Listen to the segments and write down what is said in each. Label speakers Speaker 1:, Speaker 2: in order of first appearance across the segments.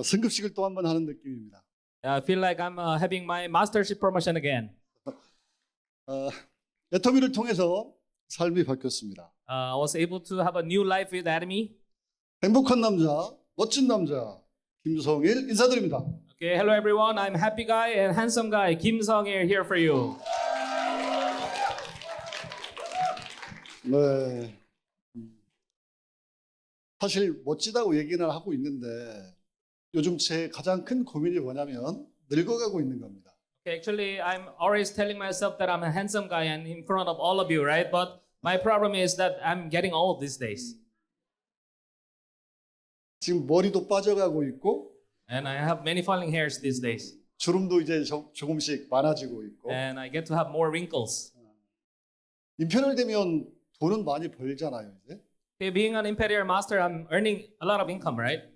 Speaker 1: 승급식을 또 한 번 하는 느낌입니다.
Speaker 2: I feel like I'm having my mastership promotion again.
Speaker 1: 애터미를 통해서 삶이 바뀌었습니다.
Speaker 2: I was able to have a new life with Atomy.
Speaker 1: 행복한 남자, 멋진 남자 김성일 인사드립니다.
Speaker 2: Okay, hello everyone. I'm happy guy and handsome guy Kim Sung-il here for you.
Speaker 1: 네. 사실 멋지다고 얘기는 하고 있는데 요즘 제 가장 큰 고민이 뭐냐면 늙어가고 있는 겁니다.
Speaker 2: Okay, actually, I'm always telling myself that I'm a handsome guy and in front of all of you, right? But my problem is that I'm getting old these days.
Speaker 1: 지금 머리도 빠져가고 있고
Speaker 2: And I have many falling hairs these days.
Speaker 1: 주름도 이제 조금씩 많아지고 있고
Speaker 2: And I get to have more wrinkles.
Speaker 1: 인편을 되면 돈은 많이 벌잖아요. 이제
Speaker 2: Okay, being an imperial master, I'm earning a lot of income, right?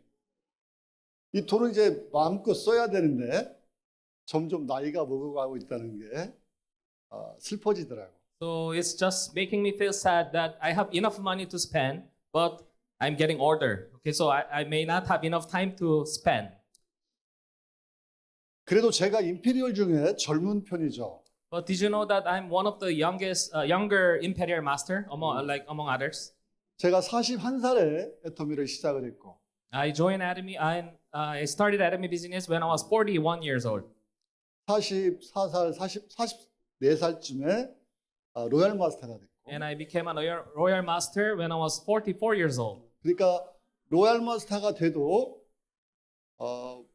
Speaker 1: 이 돈을 이제 마음껏 써야 되는데 점점 나이가 먹어가고 있다는 게 슬퍼지더라고.
Speaker 2: So it's just making me feel sad that I have enough money to spend, but I'm getting older. Okay, so I may not have enough time to spend.
Speaker 1: 그래도 제가 임페리얼 중에 젊은 편이죠.
Speaker 2: But did you know that I'm one of the younger imperial master among others?
Speaker 1: 제가 41살에 애터미를 시작을 했고
Speaker 2: I joined Atomy. I started Atomy business when I was 41 years old.
Speaker 1: 44살, 44살쯤에 로얄 마스터가 됐고
Speaker 2: And I became a royal master when I was 44 years old.
Speaker 1: 그러니까 로얄 마스터가 돼도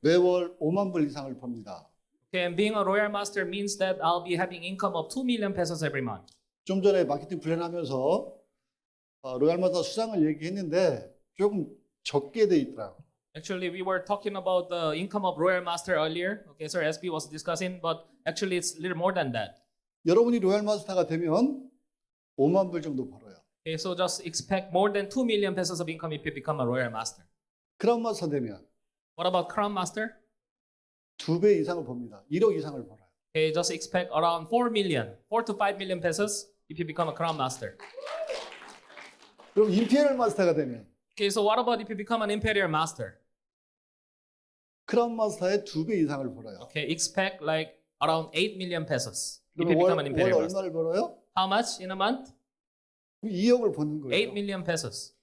Speaker 1: 매월 5만 불 이상을 법니다.
Speaker 2: Okay, and being a royal master means that I'll be having income of 2 million pesos every month.
Speaker 1: 좀 전에 마케팅 플랜하면서 로얄 마스터 수장을 얘기했는데 조금 적게 돼 있더라고.
Speaker 2: Actually, we were talking about the income of royal master earlier. Okay, Sir SB was discussing, but actually it's a little more than that.
Speaker 1: 여러분이 로얄 마스터가 되면 5만 불 정도 벌어요.
Speaker 2: Okay, so just expect more than 2 million pesos of income if you become a royal master.
Speaker 1: 크라운 마스터 되면
Speaker 2: What about crown master?
Speaker 1: 2배 이상을 법니다. 1억 이상을 벌어요.
Speaker 2: Okay, just expect around 4 to 5 million pesos if you become a crown master.
Speaker 1: 그럼 임페리얼 마스터가 되면
Speaker 2: Okay, so what about if you become an imperial master?
Speaker 1: 크라운 마스터의 2배 이상을 벌어요.
Speaker 2: Okay, expect like around 8 million pesos if
Speaker 1: 그럼
Speaker 2: you become
Speaker 1: 월
Speaker 2: an imperial master.
Speaker 1: 얼마를 벌어요?
Speaker 2: How much in a month?
Speaker 1: 2억을 버는
Speaker 2: 8
Speaker 1: 거예요.
Speaker 2: million pesos.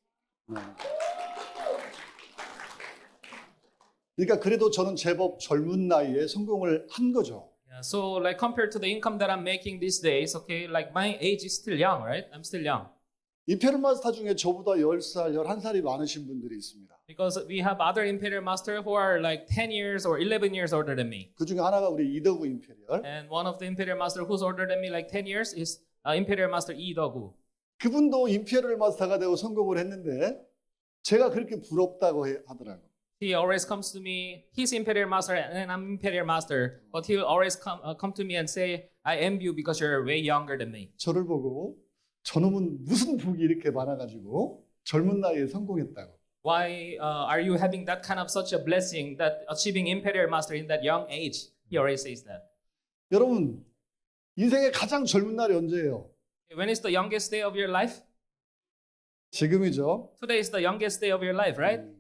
Speaker 1: 그러니까 그래도 저는 제법 젊은 나이에 성공을 한 거죠.
Speaker 2: Yeah, so like compared to the income that I'm making these days, okay, like my age is still young, right? I'm still young.
Speaker 1: 임페리얼 마스터 중에 저보다 10살, 11살이 많으신 분들이 있습니다.
Speaker 2: Because we have other imperial master who are like 10 years or 11 years older than me.
Speaker 1: 그 중에 하나가 우리 이덕우 임페리얼.
Speaker 2: And one of the imperial master who's older than me like 10 years is imperial master Lee Dog-gu.
Speaker 1: 그분도 임페리얼 마스터가 되고 성공을 했는데 제가 그렇게 부럽다고 하더라고요.
Speaker 2: He always comes to me, he's imperial master and I'm imperial master, but he'll always come to me and say, I envy you because you're way younger than me.
Speaker 1: 저를 보고 저놈은 무슨 복이 이렇게 많아가지고 젊은 나이에 성공했다고.
Speaker 2: Why are you having that kind of such a blessing that achieving imperial master in that young age? He always says that.
Speaker 1: 여러분 인생의 가장 젊은 날이 언제예요?
Speaker 2: When is the youngest day of your life?
Speaker 1: 지금이죠.
Speaker 2: Today is the youngest day of your life, right?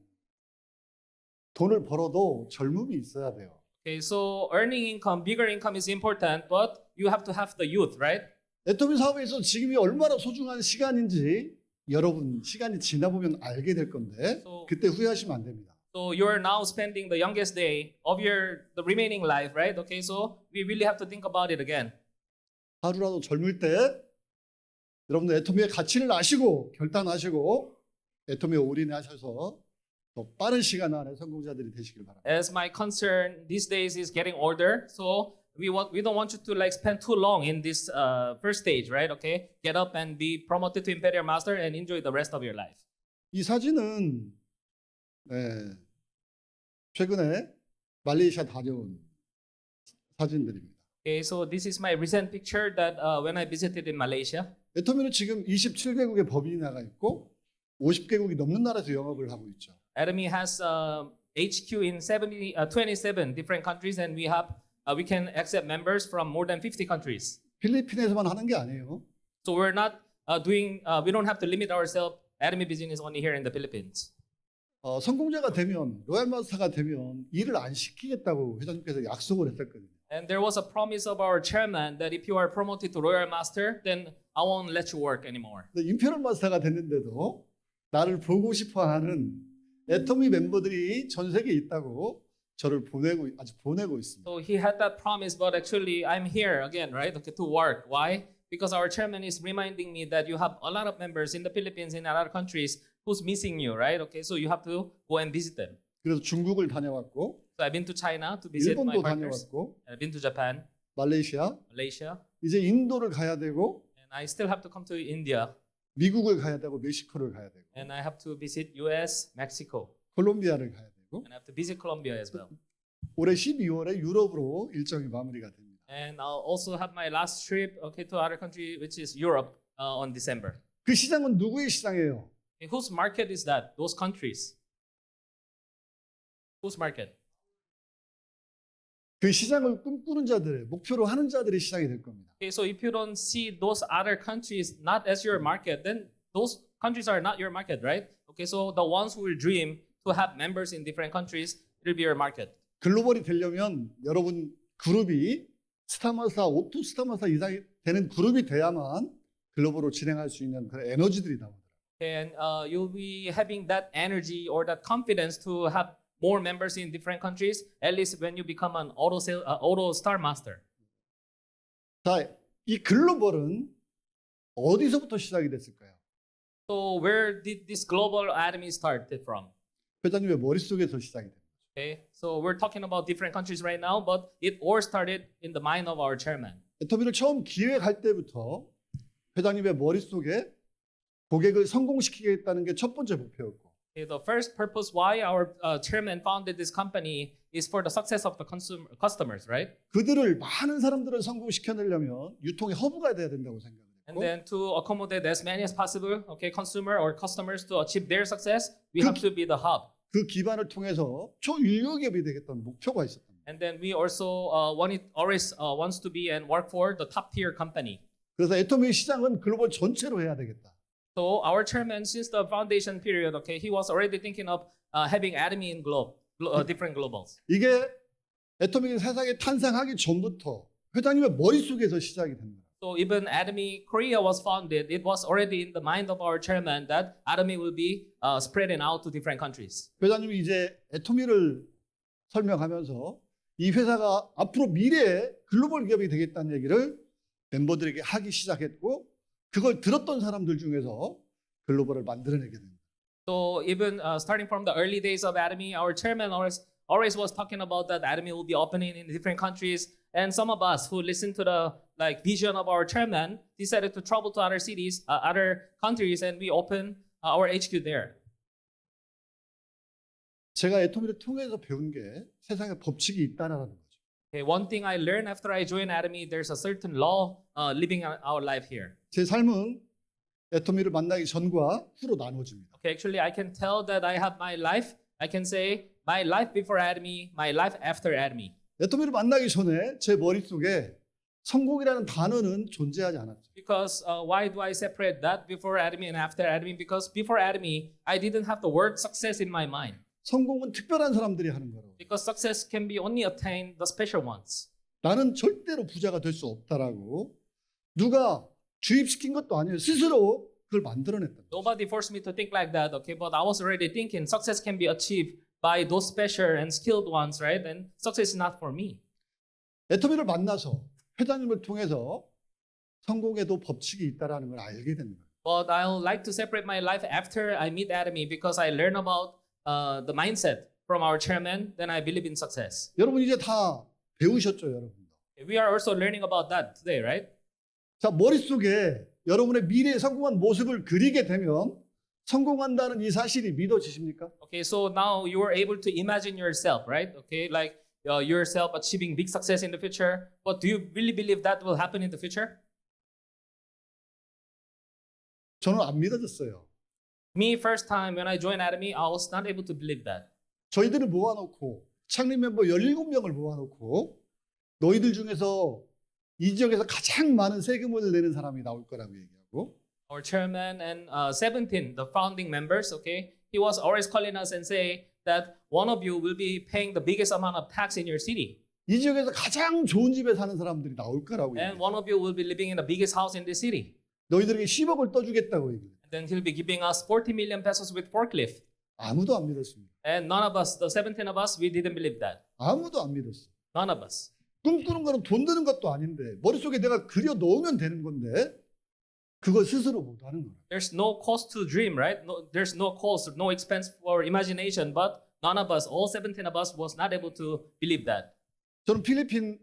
Speaker 1: 돈을 벌어도 젊음이 있어야 돼요.
Speaker 2: Okay, so earning income, bigger income is important, but you have to have the youth, right?
Speaker 1: 애터미 사업에서 지금이 얼마나 소중한 시간인지 여러분 시간이 지나보면 알게 될 건데 그때 후회하시면 안 됩니다.
Speaker 2: So you're now spending the youngest day of the remaining life, right? Okay, so we really have to think about it again.
Speaker 1: 하루라도 젊을 때 여러분들 애터미의 가치를 아시고 결단하시고 애터미에 올인하셔서 더 빠른 시간 안에 성공자들이 되시길 바랍니다.
Speaker 2: As my concern these days is getting older, so we don't want you to like spend too long in this first stage, right? Okay, get up and be promoted to imperial master and enjoy the rest of your life.
Speaker 1: 이 사진은 최근에 말레이시아 다녀온 사진들입니다.
Speaker 2: Okay, so this is my recent picture that when I visited in Malaysia.
Speaker 1: 애터미는 지금 27개국의 법인이 나가 있고 50개국이 넘는 나라에서 영업을 하고 있죠.
Speaker 2: Atomy has HQ in 27 different countries, and we can accept members from more than 50 countries.
Speaker 1: 필리핀에서만 하는 게 아니에요.
Speaker 2: So we're not we don't have to limit ourselves Atomy business only here in the Philippines.
Speaker 1: 성공자가 되면 로얄 마스터가 되면 일을 안 시키겠다고 회장님께서 약속을 했었거든요.
Speaker 2: And there was a promise of our chairman that if you are promoted to Royal Master, then I won't let you work anymore.
Speaker 1: 근데 임페럴 마스터가 됐는데도 나를 보고 싶어하는 애터미 멤버들이 전 세계에 있다고 저를 아직 보내고 있습니다.
Speaker 2: So he had that promise, but actually I'm here again, right? Okay, to work. Why? Because our chairman is reminding me that you have a lot of members in the Philippines and other countries who's missing you, right? Okay, so you have to go and visit them.
Speaker 1: 그래서 중국을 다녀왔고,
Speaker 2: So I've been to China to visit my
Speaker 1: 일본도
Speaker 2: partners.
Speaker 1: 다녀왔고,
Speaker 2: I've been to Japan,
Speaker 1: 말레이시아,
Speaker 2: Malaysia,
Speaker 1: 이제 인도를 가야 되고,
Speaker 2: and I still have to come to India,
Speaker 1: 미국을 가야 되고, 멕시코를 가야 되고,
Speaker 2: and I have to visit US, Mexico,
Speaker 1: 콜롬비아를 가야 되고,
Speaker 2: and I have to visit Colombia as well.
Speaker 1: 올해 12월에 유럽으로 일정이 마무리가 됩니다.
Speaker 2: And I'll also have my last trip, okay, to other country, which is Europe, on December.
Speaker 1: 그 시장은 누구의 시장이에요?
Speaker 2: Okay, whose market is that? Those countries. Whose market?
Speaker 1: 그 시장을 꿈꾸는 자들의, 목표로 하는 자들의 시장이 될 겁니다.
Speaker 2: Okay, so if you don't see those other countries not as your market, then those countries are not your market, right? Okay, so the ones who will dream to have members in different countries, it will be your market.
Speaker 1: 글로벌이 되려면 여러분 그룹이 스타마사, 오투 스타마사 이상이 되는 그룹이 돼야만 글로벌로 진행할 수 있는 그런 에너지들이 나오더라고요.
Speaker 2: And you'll be having that energy or that confidence to have more members in different countries, at least when you become an auto star master.
Speaker 1: 자, 이 글로벌은 어디서부터 시작이 됐을까요?
Speaker 2: So where did this global atomy start from?
Speaker 1: 회장님의 머릿속에서 시작이 됩니다.
Speaker 2: Okay, so we're talking about different countries right now, but it all started in the mind of our chairman.
Speaker 1: 애터미를 처음 기획할 때부터 회장님의 머릿속에 고객을 성공시키겠다는 게 첫 번째 목표였고,
Speaker 2: Okay, the first purpose why our chairman founded this company is for the success of the customers, right?
Speaker 1: 그들을 많은 사람들을 성공시켜내려면 유통의 허브가 돼야 된다고
Speaker 2: And
Speaker 1: 생각했고,
Speaker 2: then to accommodate as many as possible, okay, consumer or customers to achieve their success, we have to be the hub.
Speaker 1: 그 기반을 통해서 초인류 기업이 되겠다는 목표가 있었답니다.
Speaker 2: And then we also wants to be and work for the top tier company.
Speaker 1: 그래서 애터미의 시장은 글로벌 전체로 해야 되겠다.
Speaker 2: So our chairman, since the foundation period, okay, he was already thinking of having Atomy in different globals.
Speaker 1: 이게 애터미가 세상에 탄생하기 전부터 회장님의 머릿속에서 시작이 됩니다.
Speaker 2: So even Atomy Korea was founded, it was already in the mind of our chairman that Atomy will be spreading out to different countries.
Speaker 1: 회장님이 이제 애터미를 설명하면서 이 회사가 앞으로 미래에 글로벌 기업이 되겠다는 얘기를 멤버들에게 하기 시작했고, 그걸 들었던 사람들 중에서 글로벌을 만들어내게 됩니다.
Speaker 2: So even starting from the early days of Atomy, our chairman always was talking about that Atomy will be opening in different countries. And some of us who listened to the vision of our chairman decided to travel to other cities, other countries, and we opened our HQ there.
Speaker 1: 제가 애터미를 통해서 배운 게 세상에 법칙이 있다는 거죠.
Speaker 2: Okay, one thing I learned after I joined Atomy, there's a certain law living our life here.
Speaker 1: 제 삶은 애터미를 만나기 전과 후로 나눠집니다.
Speaker 2: Okay, actually, I can tell that I have my life. I can say my life before Atomy, my life after Atomy.
Speaker 1: 애터미를 만나기 전에 제 머릿속에 성공이라는 단어는 존재하지 않았죠.
Speaker 2: Because why do I separate that before Atomy and after Atomy? Because before Atomy, I didn't have the word success in my mind.
Speaker 1: 성공은 특별한 사람들이 하는 거라고.
Speaker 2: Because success can be only attained the special ones.
Speaker 1: 나는 절대로 부자가 될 수 없다라고 누가 주입시킨 것도 아니에요. 스스로 그걸 만들어냈다.
Speaker 2: Nobody forced me to think like that, okay? But I was already thinking success can be achieved by those special and skilled ones, right? And success is not for me.
Speaker 1: 애터미를 만나서 회장님을 통해서 성공에도 법칙이 있다라는 걸 알게 됩니다.
Speaker 2: But I'll like to separate my life after I meet Atomy because I learn about the mindset from our chairman. Then I believe in success.
Speaker 1: 여러분 이제 다 배우셨죠, 여러분도.
Speaker 2: We are also learning about that today, right?
Speaker 1: 자, 머릿속에 여러분의 미래에 성공한 모습을 그리게 되면 성공한다는 이 사실이 믿어지십니까?
Speaker 2: Okay, so now you are able to imagine yourself, right? Okay, like yourself achieving big success in the future. But do you really believe that will happen in the future?
Speaker 1: 저는 안 믿어졌어요.
Speaker 2: Me, first time when I joined Atomy, I was not able to believe that.
Speaker 1: 저희들을 모아놓고 창립 멤버 17명을 모아놓고 너희들 중에서 이 지역에서 가장 많은 세금을 내는 사람이 나올 거라고 얘기하고
Speaker 2: our chairman and 17, the founding members, okay, he was always calling us and say that one of you will be paying the biggest amount of tax in your city.
Speaker 1: 이 지역에서 가장 좋은 집에 사는 사람들이 나올 거라고
Speaker 2: And
Speaker 1: 얘기해요.
Speaker 2: one of you will be living in the biggest house in this city.
Speaker 1: 너희들에게 10억을 떠주겠다고 얘기해요.
Speaker 2: And then he'll be giving us 40 million pesos with forklift.
Speaker 1: 아무도 안 믿었습니다.
Speaker 2: And none of us, the 17 of us, we didn't believe that.
Speaker 1: 아무도 안 믿었어.
Speaker 2: None of us.
Speaker 1: 꿈꾸는 거는 돈 드는 것도 아닌데 머릿속에 내가 그려 놓으면 되는 건데 그걸 스스로 못 하는 거야.
Speaker 2: There's no cost to dream, right? No, there's no cost, no expense for imagination. But none of us, all 17 of us, was not able to believe that.
Speaker 1: 저는 필리핀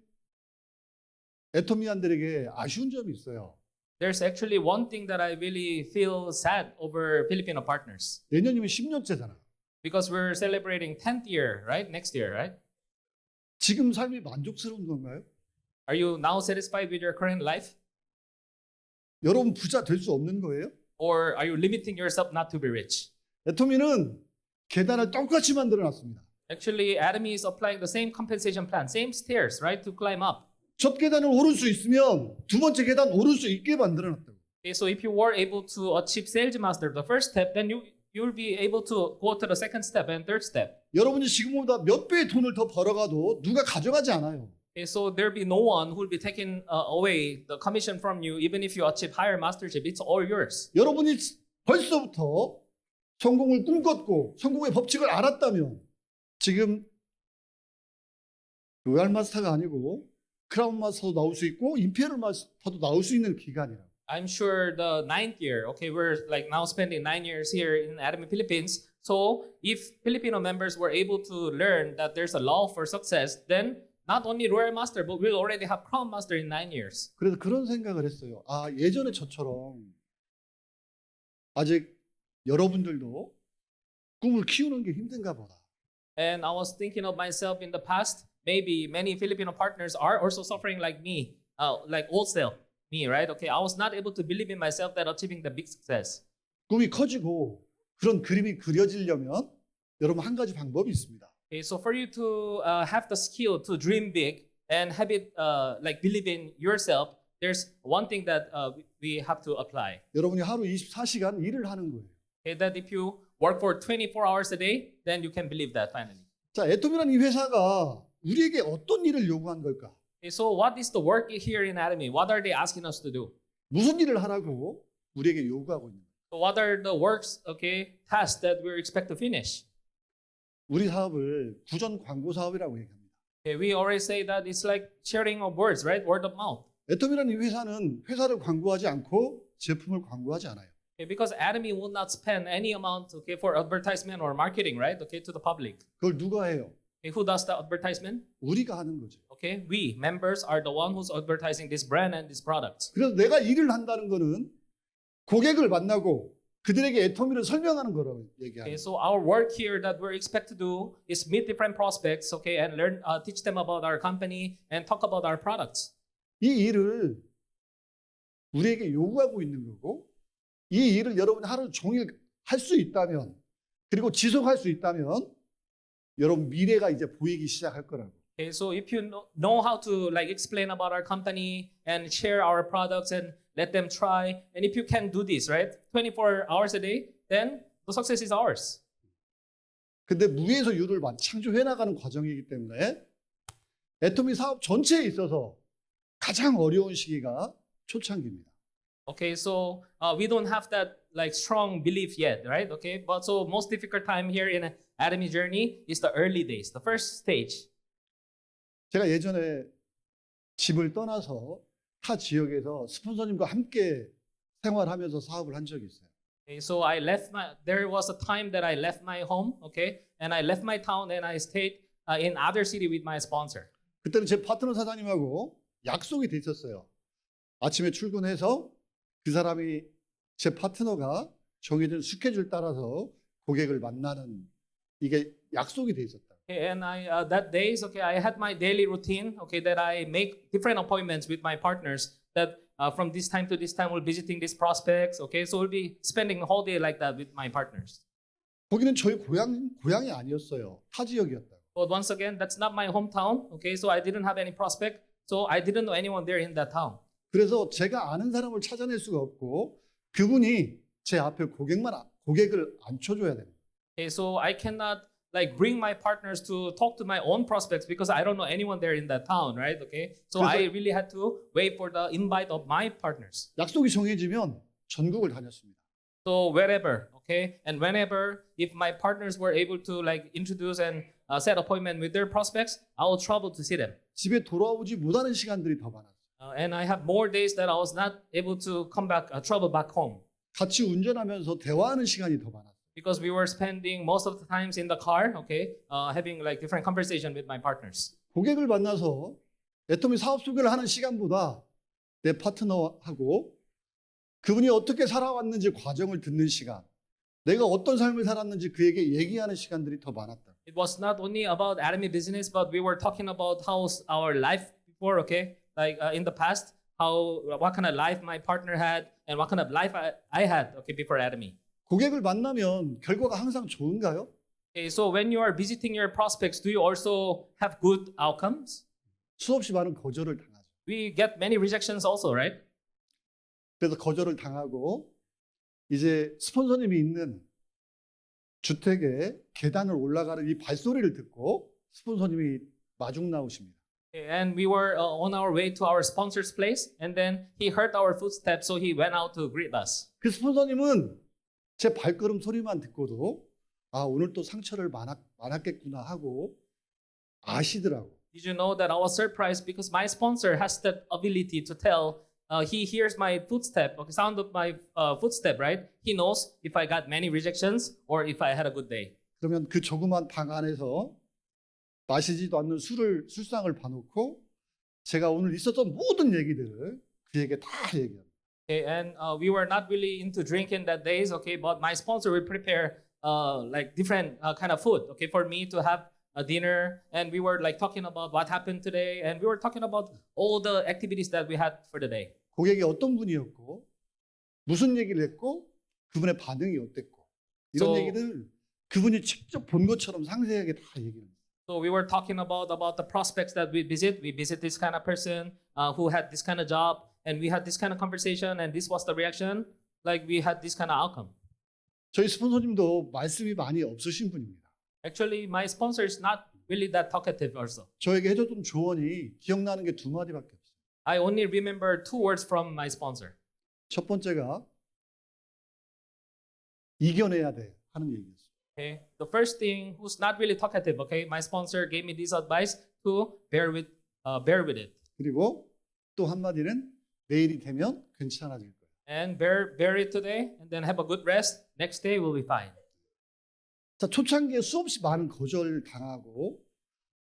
Speaker 1: 애토미안들에게 아쉬운 점이 있어요.
Speaker 2: There's actually one thing that I really feel sad over Filipino partners.
Speaker 1: 내년이면 10년째잖아.
Speaker 2: Because we're celebrating 10th year, right? Next year, right?
Speaker 1: 지금 삶이 만족스러운 건가요?
Speaker 2: Are you now satisfied with your current life?
Speaker 1: 여러분 부자 될 수 없는 거예요?
Speaker 2: Or are you limiting yourself not to be rich?
Speaker 1: 애토미는 계단을 똑같이 만들어 놨습니다.
Speaker 2: Actually, Atomy is applying the same compensation plan, same stairs, right, to climb up.
Speaker 1: 첫 계단을 오를 수 있으면 두 번째 계단 오를 수 있게 만들어 놨다고.
Speaker 2: Okay, so if you were able to achieve sales master, the first step, then you'll be able to go to the second step and third step.
Speaker 1: 여러분이 지금보다 몇 배의 돈을 더 벌어가도 누가 가져가지 않아요.
Speaker 2: Okay, so there'll be no one who will be taking away the commission from you, even if you achieve higher mastership. It's all yours.
Speaker 1: 여러분이 벌써부터 성공을 꿈꿨고 성공의 법칙을 알았다면 지금 로얄 마스터가 아니고 크라운 마스터도 나올 수 있고 임페리얼 마스터도 나올 수 있는 기간이라고.
Speaker 2: I'm sure the 9th year, okay, we're like now spending 9 years here in Atomy, Philippines. So if Filipino members were able to learn that there's a law for success, then not only Royal Master, but we'll already have Crown Master in 9 years.
Speaker 1: 그래서 그런 생각을 했어요. 아, 예전에 저처럼 아직 여러분들도 꿈을 키우는 게 힘든가 보다.
Speaker 2: And I was thinking of myself in the past, maybe many Filipino partners are also suffering like me, like old self, me, right? Okay, I was not able to believe in myself that achieving the big success.
Speaker 1: 꿈이 커지고 그런 그림이 그려지려면 여러분 한 가지 방법이 있습니다.
Speaker 2: Okay, so for you to have the skill to dream big and have it like believe in yourself, there's one thing that we have to apply.
Speaker 1: 여러분이 하루 24시간 일을 하는 거예요.
Speaker 2: Okay, that if you work for 24 hours a day, then you can believe that finally.
Speaker 1: 자, 애톰이라는 이 회사가 우리에게 어떤 일을 요구한 걸까?
Speaker 2: Okay, so what is the work here in Atomy? What are they asking us to do?
Speaker 1: 무슨 일을 하라고 우리에게 요구하고 있는 거예요?
Speaker 2: So what are the works, okay, tasks that we expect to finish?
Speaker 1: 우리 사업을 구전 광고 사업이라고 얘기합니다.
Speaker 2: Okay, we always say that it's like sharing of words, right? Word of mouth.
Speaker 1: 애톰이라는 이 회사는 회사를 광고하지 않고 제품을 광고하지 않아요.
Speaker 2: Okay, because Atomy will not spend any amount, okay, for advertisement or marketing, right? Okay, to the public.
Speaker 1: 그걸 누가 해요?
Speaker 2: Okay, who does the advertisement?
Speaker 1: 우리가 하는 거죠.
Speaker 2: Okay, we members are the one who's advertising this brand and these products.
Speaker 1: 그래서 내가 일을 한다는 거는 고객을 만나고 그들에게 애토미를 설명하는 거라고 얘기하는
Speaker 2: Okay,
Speaker 1: 거예요.
Speaker 2: so our work here that we're expected to do is meet different prospects, okay, and learn, teach them about our company and talk about our products.
Speaker 1: 이 일을 우리에게 요구하고 있는 거고 이 일을 여러분이 하루 종일 할 수 있다면 그리고 지속할 수 있다면 여러분 미래가 이제 보이기 시작할 거라고.
Speaker 2: Okay, so if you know how to like explain about our company and share our products and let them try, and if you can do this, right, 24 hours a day, then the success is ours.
Speaker 1: 근데 무에서 유를 창조해 나가는 과정이기 때문에 애토미 사업 전체에 있어서 가장 어려운 시기가 초창기입니다.
Speaker 2: Okay, so we don't have that like strong belief yet, right? Okay, but so most difficult time here in Atomy journey is the early days, the first stage.
Speaker 1: 제가 예전에 집을 떠나서 타 지역에서 스폰서님과 함께 생활하면서 사업을 한 적이 있어요.
Speaker 2: Okay, so there was a time that I left my home, okay, and I left my town and I stayed in other city with my sponsor.
Speaker 1: 그때는 제 파트너 사장님하고 약속이 돼 있었어요. 아침에 출근해서 그 사람이 제 파트너가 정해진 스케줄 따라서 고객을 만나는 이게 약속이 돼 있었다.
Speaker 2: Okay, and that days, okay, I had my daily routine, okay, that I make different appointments with my partners that from this time to this time we're visiting these prospects, okay, so we'll be spending the whole day like that with my partners.
Speaker 1: 거기는 저희 고향이 아니었어요. 타 지역이었다고.
Speaker 2: But once again, that's not my hometown, okay, so I didn't have any prospect, so I didn't know anyone there in that town.
Speaker 1: 그래서 제가 아는 사람을 찾아낼 수가 없고 그분이 제 앞에 고객을 앉혀줘야 됩니다.
Speaker 2: Okay, so I cannot like bring my partners to talk to my own prospects because I don't know anyone there in that town, right? Okay, so
Speaker 1: 그래서-
Speaker 2: I really had to wait for the invite of my partners.
Speaker 1: 약속이 정해지면 전국을 다녔습니다.
Speaker 2: So wherever, okay, and whenever, if my partners were able to like introduce and set appointment with their prospects, I will travel to see them.
Speaker 1: 집에 돌아오지 못하는 시간들이 더 많았어요.
Speaker 2: And I have more days that I was not able to come back, travel back home
Speaker 1: 같이 운전하면서 대화하는 시간이 더 많았어요.
Speaker 2: because we were spending most of the times in the car, okay, having like different conversation with my partners.
Speaker 1: 고객을 만나서 애터미 사업 소개를 하는 시간보다 내 파트너하고 그분이 어떻게 살아왔는지 과정을 듣는 시간, 내가 어떤 삶을 살았는지 그에게 얘기하는 시간들이 더 많았다.
Speaker 2: It was not only about Atomy business, but we were talking about how our life before, okay, like in the past, what kind of life my partner had and what kind of life I had, okay, before Atomy.
Speaker 1: 고객을 만나면 결과가 항상 좋은가요?
Speaker 2: Okay, so when you are visiting your prospects, do you also have good outcomes?
Speaker 1: 수없이 많은 거절을 당하죠.
Speaker 2: We get many rejections also, right?
Speaker 1: 그래서 거절을 당하고 이제 스폰서님이 있는 주택에 계단을 올라가는 이 발소리를 듣고 스폰서님이 마중 나오십니다.
Speaker 2: Okay, and we were on our way to our sponsor's place, and then he heard our footsteps, so he went out to greet us.
Speaker 1: 그 스폰서님은 제 발걸음 소리만 듣고도 아 오늘 또 상처를 많았겠구나 하고 아시더라고.
Speaker 2: Did you know that I was surprised because my sponsor has that ability to tell. He hears my footstep, okay, sound of my footstep, right? He knows if I got many rejections or if I had a good day.
Speaker 1: 그러면 그 조그만 방 안에서 마시지도 않는 술상을 봐놓고 제가 오늘 있었던 모든 얘기들을 그에게 다 얘기합니다.
Speaker 2: Okay, and we were not really into drinking that days, okay, but my sponsor will prepare like different kind of food, okay, for me to have a dinner, and we were like talking about what happened today, and we were talking about all the activities that we had for the day.
Speaker 1: 고객이 어떤 분이었고 무슨 얘기를 했고 그분의 반응이 어땠고 이런
Speaker 2: So-
Speaker 1: 얘기를 그분이 직접 본 것처럼 상세하게 다 얘기합니다.
Speaker 2: So we were talking about the prospects that we visit. We visit this kind of person who had this kind of job, and we had this kind of conversation, and this was the reaction. Like we had this kind of outcome.
Speaker 1: 저희 스폰서님도 말씀이 많이 없으신 분입니다.
Speaker 2: Actually, my sponsor is not really that talkative also.
Speaker 1: 저에게 해줬던 조언이 기억나는 게 두 마디밖에 없어요.
Speaker 2: I only remember 2 words from my sponsor.
Speaker 1: 첫 번째가 이겨내야 돼 하는 얘기였어요.
Speaker 2: Okay. The first thing, who's not really talkative, okay, my sponsor gave me this advice to bear with it.
Speaker 1: 그리고 또 한마디는 내일이 되면 괜찮아질 거예요.
Speaker 2: And bear it today, and then have a good rest. Next day will be fine.
Speaker 1: 자, 초창기에 수없이 많은 거절을 당하고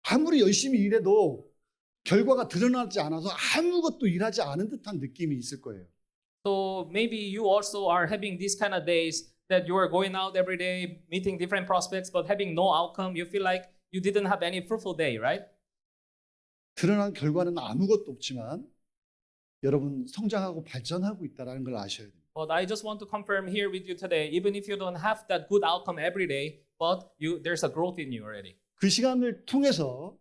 Speaker 1: 아무리 열심히 일해도 결과가 드러나지 않아서 아무것도 일하지 않은 듯한 느낌이 있을 거예요.
Speaker 2: So maybe you also are having these kind of days that you are going out every day, meeting different prospects, but having no outcome. You feel like you didn't have any fruitful day, right?
Speaker 1: 드러난 결과는 아무것도 없지만 여러분 성장하고 발전하고 있다는 걸 아셔야 돼요.
Speaker 2: But I just want to confirm here with you today, even if you don't have that good outcome every day, but there's a growth in you already.
Speaker 1: 그 시간을 통해서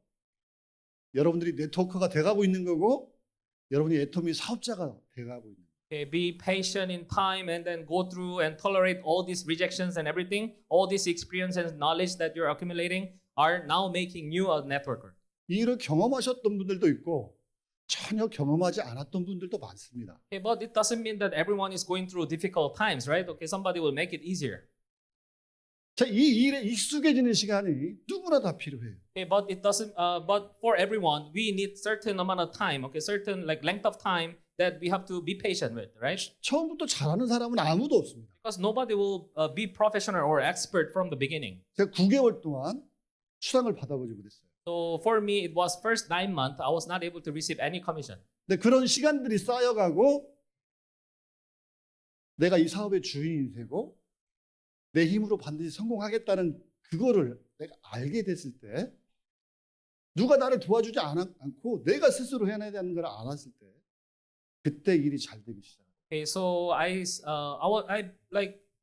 Speaker 1: 여러분들이 네트워크가 돼가고 있는 거고 여러분이 애터미 사업자가 돼가고 있는 거예요.
Speaker 2: Okay, be patient in time and then go through and tolerate all these rejections and everything. All this experience and knowledge that you're accumulating are now making you a networker.
Speaker 1: 이 일을 경험하셨던 분들도 있고 전혀 경험하지 않았던 분들도 많습니다.
Speaker 2: Okay, but it doesn't mean that everyone is going through difficult times, right? Okay, somebody will make it easier.
Speaker 1: 자, 이 일에 익숙해지는 시간이 누구나 다 필요해요.
Speaker 2: Okay, but it doesn't. But for everyone, we need certain amount of time. Okay, certain like length of time that we have to be patient with, right?
Speaker 1: 처음부터 잘하는 사람은 아무도 없습니다.
Speaker 2: Because nobody will be professional or expert from the beginning.
Speaker 1: 제가 9개월 동안 수당을 받아보지 못했어요.
Speaker 2: So for me, it was first 9 months. I was not able to receive any commission.
Speaker 1: 근데 그런 시간들이 쌓여가고 내가 이 사업의 주인이 되고 내 힘으로 반드시 성공하겠다는 그거를 내가 알게 됐을 때 누가 나를 도와주지 않고 내가 스스로 해내야 되는 걸 알았을 때 그때 일이 잘 되기 시작해요.
Speaker 2: Okay, so I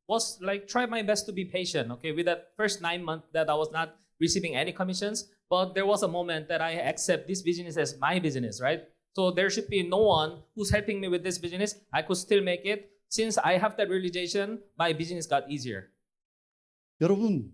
Speaker 2: was try my best to be patient. Okay, with that first 9 months that I was not receiving any commissions, but there was a moment that I accept this business as my business, right? So there should be no one who's helping me with this business. I could still make it since I have that realization, my business got easier.
Speaker 1: 여러분,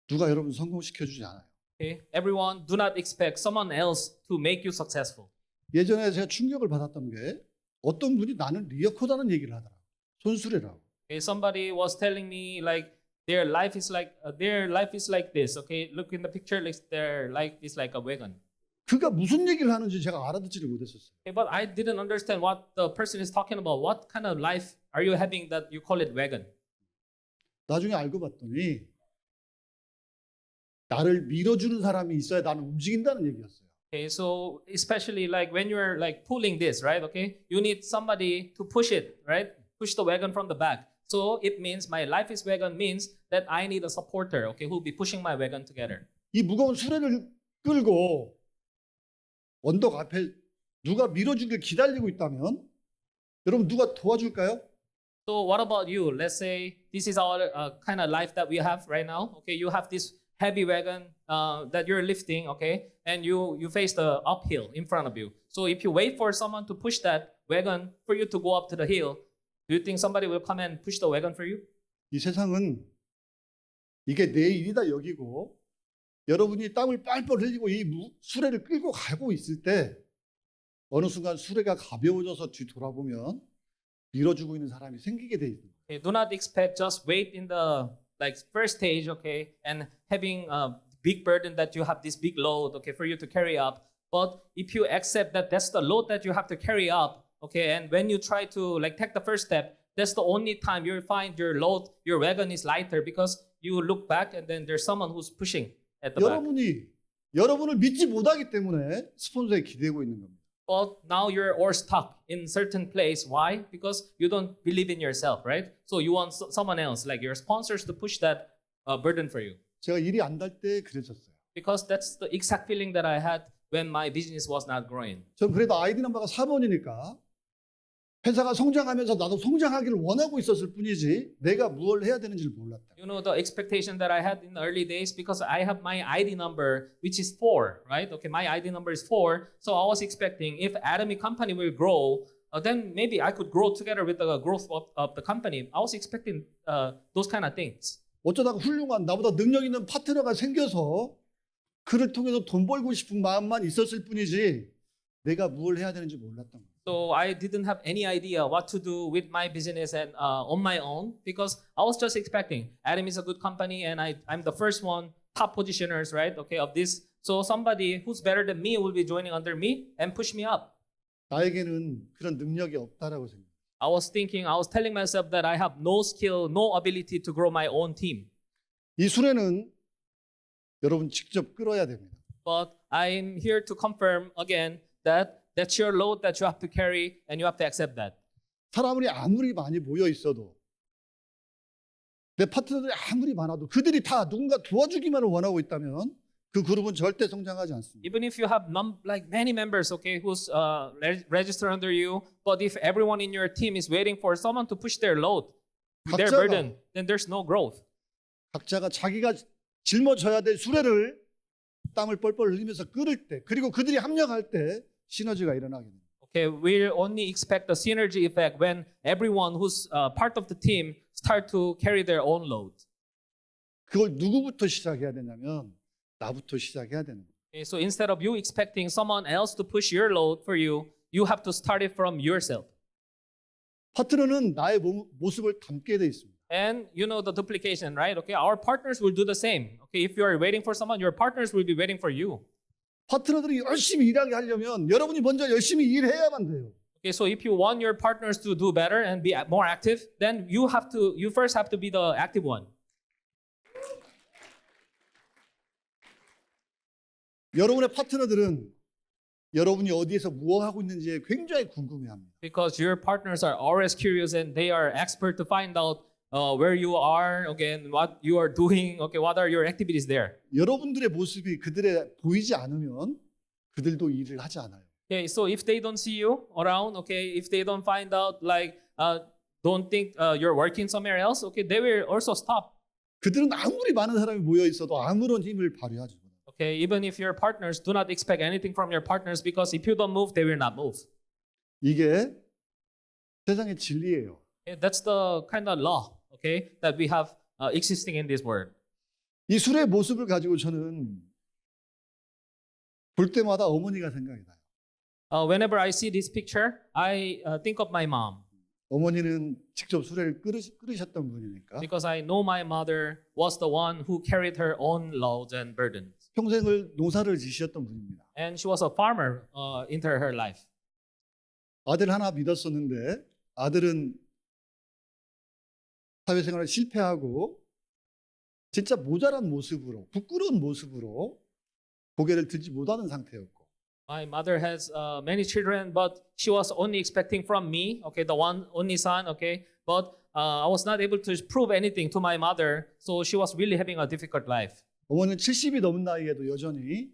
Speaker 1: 누가 여러분 성공시켜 주지 않아요.
Speaker 2: Okay, everyone, do not expect someone else to make you successful.
Speaker 1: 예전에 제가 충격을 받았던 게 어떤 분이 나는 리어커다는 얘기를 하더라고요. 손수레라고.
Speaker 2: Okay, somebody was telling me like their life is like this. Okay, look in the picture, like their life is like a wagon.
Speaker 1: 그가 무슨 얘기를 하는지 제가 알아듣지를 못했었어요.
Speaker 2: Okay, but I didn't understand what the person is talking about. What kind of life are you having that you call it wagon?
Speaker 1: 나중에 알고 봤더니 나를 밀어주는 사람이 있어야 나는 움직인다는 얘기였어요.
Speaker 2: Okay, so especially like when you're like pulling this, right? Okay, you need somebody to push it, right? Push the wagon from the back. So it means my life is wagon means that I need a supporter, okay, who'll be pushing my wagon together.
Speaker 1: 이 무거운 수레를 끌고 언덕 앞에 누가 밀어주길 기다리고 있다면 여러분 누가 도와줄까요?
Speaker 2: So what about you? Let's say this is our kind of life that we have right now. Okay, you have this heavy wagon that you're lifting, okay, and you face the uphill in front of you. So if you wait for someone to push that wagon for you to go up to the hill, do you think somebody will come and push the wagon for you?
Speaker 1: 이 세상은 이게 내 일이다 여기고 여러분이 땀을 빨빨 흘리고 이 수레를 끌고 가고 있을 때 어느 순간 수레가 가벼워져서 뒤 돌아보면 밀어주고 있는 사람이 생기게 돼 있는 거예요.
Speaker 2: Okay, do not expect just wait in the like first stage, okay, and having a big burden that you have this big load, okay, for you to carry up. But if you accept that that's the load that you have to carry up, okay, and when you try to like take the first step, that's the only time you'll find your load, your wagon is lighter because you look back and then there's someone who's pushing at the back.
Speaker 1: 여러분을 믿지 못하기 때문에 스폰서에 기대고 있는 겁니다.
Speaker 2: But now you're all stuck in certain place. Why? Because you don't believe in yourself, right? So you want someone else, like your sponsors, to push that burden for you.
Speaker 1: 제가 일이 안 달 때 그랬었어요.
Speaker 2: Because that's the exact feeling that I had when my business was not growing.
Speaker 1: 전 그래도 아이디 넘버가 4번이니까 회사가 성장하면서 나도 성장하기를 원하고 있었을 뿐이지 내가 무엇을 해야 되는지를 몰랐다.
Speaker 2: You know, the expectation that I had in the early days, because I have my ID number, which is 4, right? Okay, my ID number is 4. So I was expecting if Atomy company will grow, then maybe I could grow together with the growth of the company. I was expecting those kind of things.
Speaker 1: 어쩌다가 훌륭한 나보다 능력 있는 파트너가 생겨서 그를 통해서 돈 벌고 싶은 마음만 있었을 뿐이지 내가 뭘 해야 되는지 몰랐던 거예요.
Speaker 2: So I didn't have any idea what to do with my business and on my own because I was just expecting Adam is a good company and I'm the first one, top positioners, right? Okay, of this. So somebody who's better than me will be joining under me and push me up.
Speaker 1: 나에게는 그런 능력이 없다라고 생각해요.
Speaker 2: I was telling myself that I have no skill, no ability to grow my own team.
Speaker 1: 이 수레는 여러분 직접 끌어야 됩니다.
Speaker 2: But I'm here to confirm again that that's your load that you have to carry and you have to accept that.
Speaker 1: 사람들이 아무리 많이 모여 있어도 내 파트너들이 아무리 많아도 그들이 다 누군가 도와주기만을 원하고 있다면 그 그룹은 절대 성장하지 않습니다.
Speaker 2: Even if you have like many members, okay, who's registered under you, but if everyone in your team is waiting for someone to push their load, their burden, then there's no growth.
Speaker 1: 각자가 자기가 짊어져야 될 수레를 땀을 뻘뻘 흘리면서 끌을 때 그리고 그들이 합력할 때 시너지가 일어나게 됩니다.
Speaker 2: Okay, we'll only expect the synergy effect when everyone who's part of the team start to carry their own load.
Speaker 1: 그걸 누구부터 시작해야 되냐면 나부터 시작해야 되는 거예요.
Speaker 2: Okay, so instead of you expecting someone else to push your load for you, you have to start it from yourself.
Speaker 1: 파트너는 나의 모습을 담게 돼 있습니다.
Speaker 2: And you know the duplication, right? Okay, our partners will do the same. Okay, if you are waiting for someone, your partners will be waiting for you.
Speaker 1: 파트너들이 열심히 일하게 하려면 여러분이 먼저 열심히 일해야만 돼요.
Speaker 2: Okay, so if you want your partners to do better and be more active, then you first have to be the active one.
Speaker 1: 여러분의 파트너들은 여러분이 어디에서 뭐 하고 있는지에 굉장히 궁금해합니다.
Speaker 2: Because your partners are always curious and they are expert to find out where you are, again, what you are doing, okay, what are your activities there.
Speaker 1: 여러분들의 모습이 그들에 보이지 않으면 그들도 일을 하지 않아요.
Speaker 2: Okay, so if they don't see you around, okay, if they don't find out, like, don't think you're working somewhere else, okay, they will also stop.
Speaker 1: 그들은 아무리 많은 사람이 모여 있어도 아무런 힘을 발휘하지 못해요.
Speaker 2: Okay, even if your partners do not expect anything from your partners because if you don't move, they will not move.
Speaker 1: 이게 세상의 진리예요.
Speaker 2: Okay, that's the kind of law, okay, that we have existing in this world.
Speaker 1: 이 술의 모습을 가지고 저는 볼 때마다 어머니가 생각이 나요.
Speaker 2: Whenever I see this picture, I think of my mom
Speaker 1: 어머니는 직접 수레를 끌으셨던 분이니까
Speaker 2: because I know my mother was the one who carried her own loads and burdens.
Speaker 1: 평생을 농사를 지셨던 분입니다.
Speaker 2: And she was a farmer into her life.
Speaker 1: 아들 하나 믿었었는데 아들은 사회생활을 실패하고 진짜 모자란 모습으로 부끄러운 모습으로 고개를 들지 못하는 상태였고
Speaker 2: My mother has many children, but she was only expecting from me, okay, the one only son, okay. But I was not able to prove anything to my mother, so she was really having a difficult life.
Speaker 1: 어머니는 70이 넘은 나이에도 여전히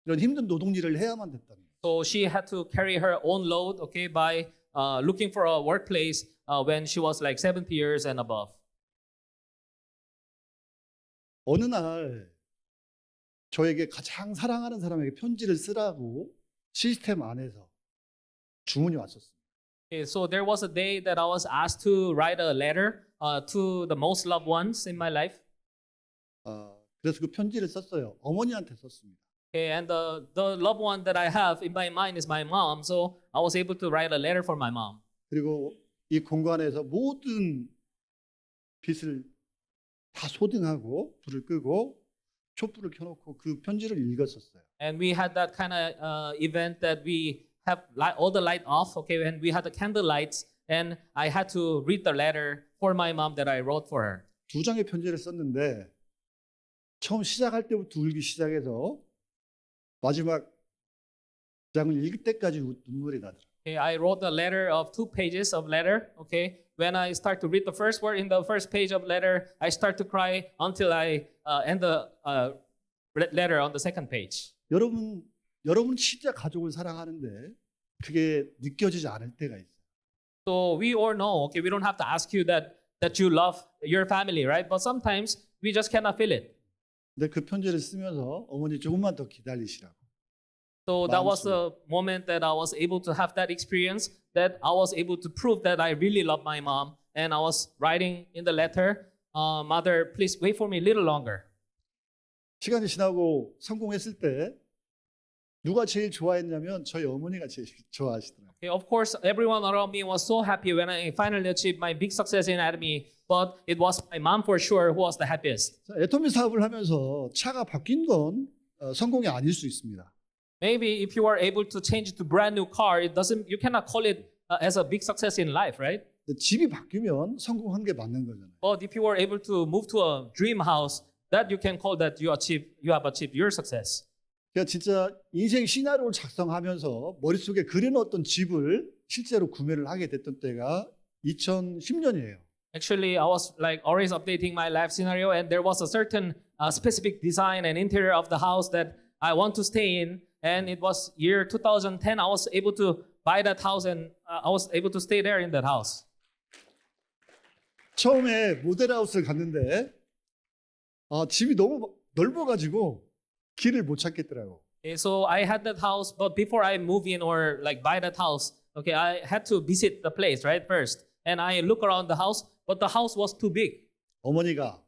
Speaker 1: 이런 힘든 노동일을 해야만 됐다는 거예요.
Speaker 2: So she had to carry her own load, okay, by looking for a workplace when she was like 70 years and above.
Speaker 1: 어느 날 저에게 가장 사랑하는 사람에게 편지를 쓰라고 시스템 안에서 주문이 왔었습니다.
Speaker 2: Okay, so there was a day that I was asked to write a letter to the most loved ones in my life.
Speaker 1: 그래서 그 편지를 썼어요. 어머니한테 썼습니다.
Speaker 2: Okay, and the loved one that I have in my mind is my mom, so I was able to write a letter for my mom.
Speaker 1: 그리고 이 공간에서 모든 빛을 다 소등하고 불을 끄고 촛불을 켜놓고 그 편지를 읽었었어요.
Speaker 2: And we had that kind of event that we have all the light off, okay, and we had the candle lights, and I had to read the letter for my mom that I wrote for her.
Speaker 1: 2장의 편지를 썼는데 처음 시작할 때부터 울기 시작해서 마지막 장을 읽을 때까지 눈물이 나더라고요.
Speaker 2: Okay, I wrote a letter of 2 pages of letter, okay. When I start to read the first word in the first page of letter, I start to cry until I end the letter on the second page.
Speaker 1: 여러분 진짜 가족을 사랑하는데 그게 느껴지지 않을 때가 있어요.
Speaker 2: So we all know, okay, we don't have to ask you that you love your family, right? But sometimes we just cannot feel it.
Speaker 1: 근데 그 편지를 쓰면서 어머니 조금만 더 기다리시라고.
Speaker 2: So that was the moment that I was able to have that experience, that I was able to prove that I really love my mom. And I was writing in the letter, Mother, please wait for me a little longer.
Speaker 1: 시간이 지나고 성공했을 때 누가 제일 좋아했냐면 저희 어머니가 제일 좋아하시더라고요.
Speaker 2: Okay, of course, everyone around me was so happy when I finally achieved my big success in Academy, but it was my mom for sure who was the happiest.
Speaker 1: 애터미 사업을 하면서 차가 바뀐 건 성공이 아닐 수 있습니다.
Speaker 2: Maybe if you are able to change to brand new car, you cannot call it as a big success in life, right?
Speaker 1: 근데 집이 바뀌면 성공한 게 맞는 거잖아요.
Speaker 2: But if you are able to move to a dream house, that you can call that you have achieved your success.
Speaker 1: 그러니까 진짜 인생 시나리오를 작성하면서 머릿속에 그려놓았던 집을 실제로 구매를 하게 됐던 때가 2010년이에요.
Speaker 2: Actually, I was like always updating my life scenario, and there was a certain specific design and interior of the house that I want to stay in. And it was year 2010. I was able to buy that house, and I was able to stay there in that house.
Speaker 1: 처음에 모델하우스를 갔는데 집이 너무 넓어가지고 길을 못 찾겠더라고.
Speaker 2: Okay, so I had that house, but before I move in or like buy that house, okay, I had to visit the place right first, and I look around the house, but the house was too big.
Speaker 1: 어머니가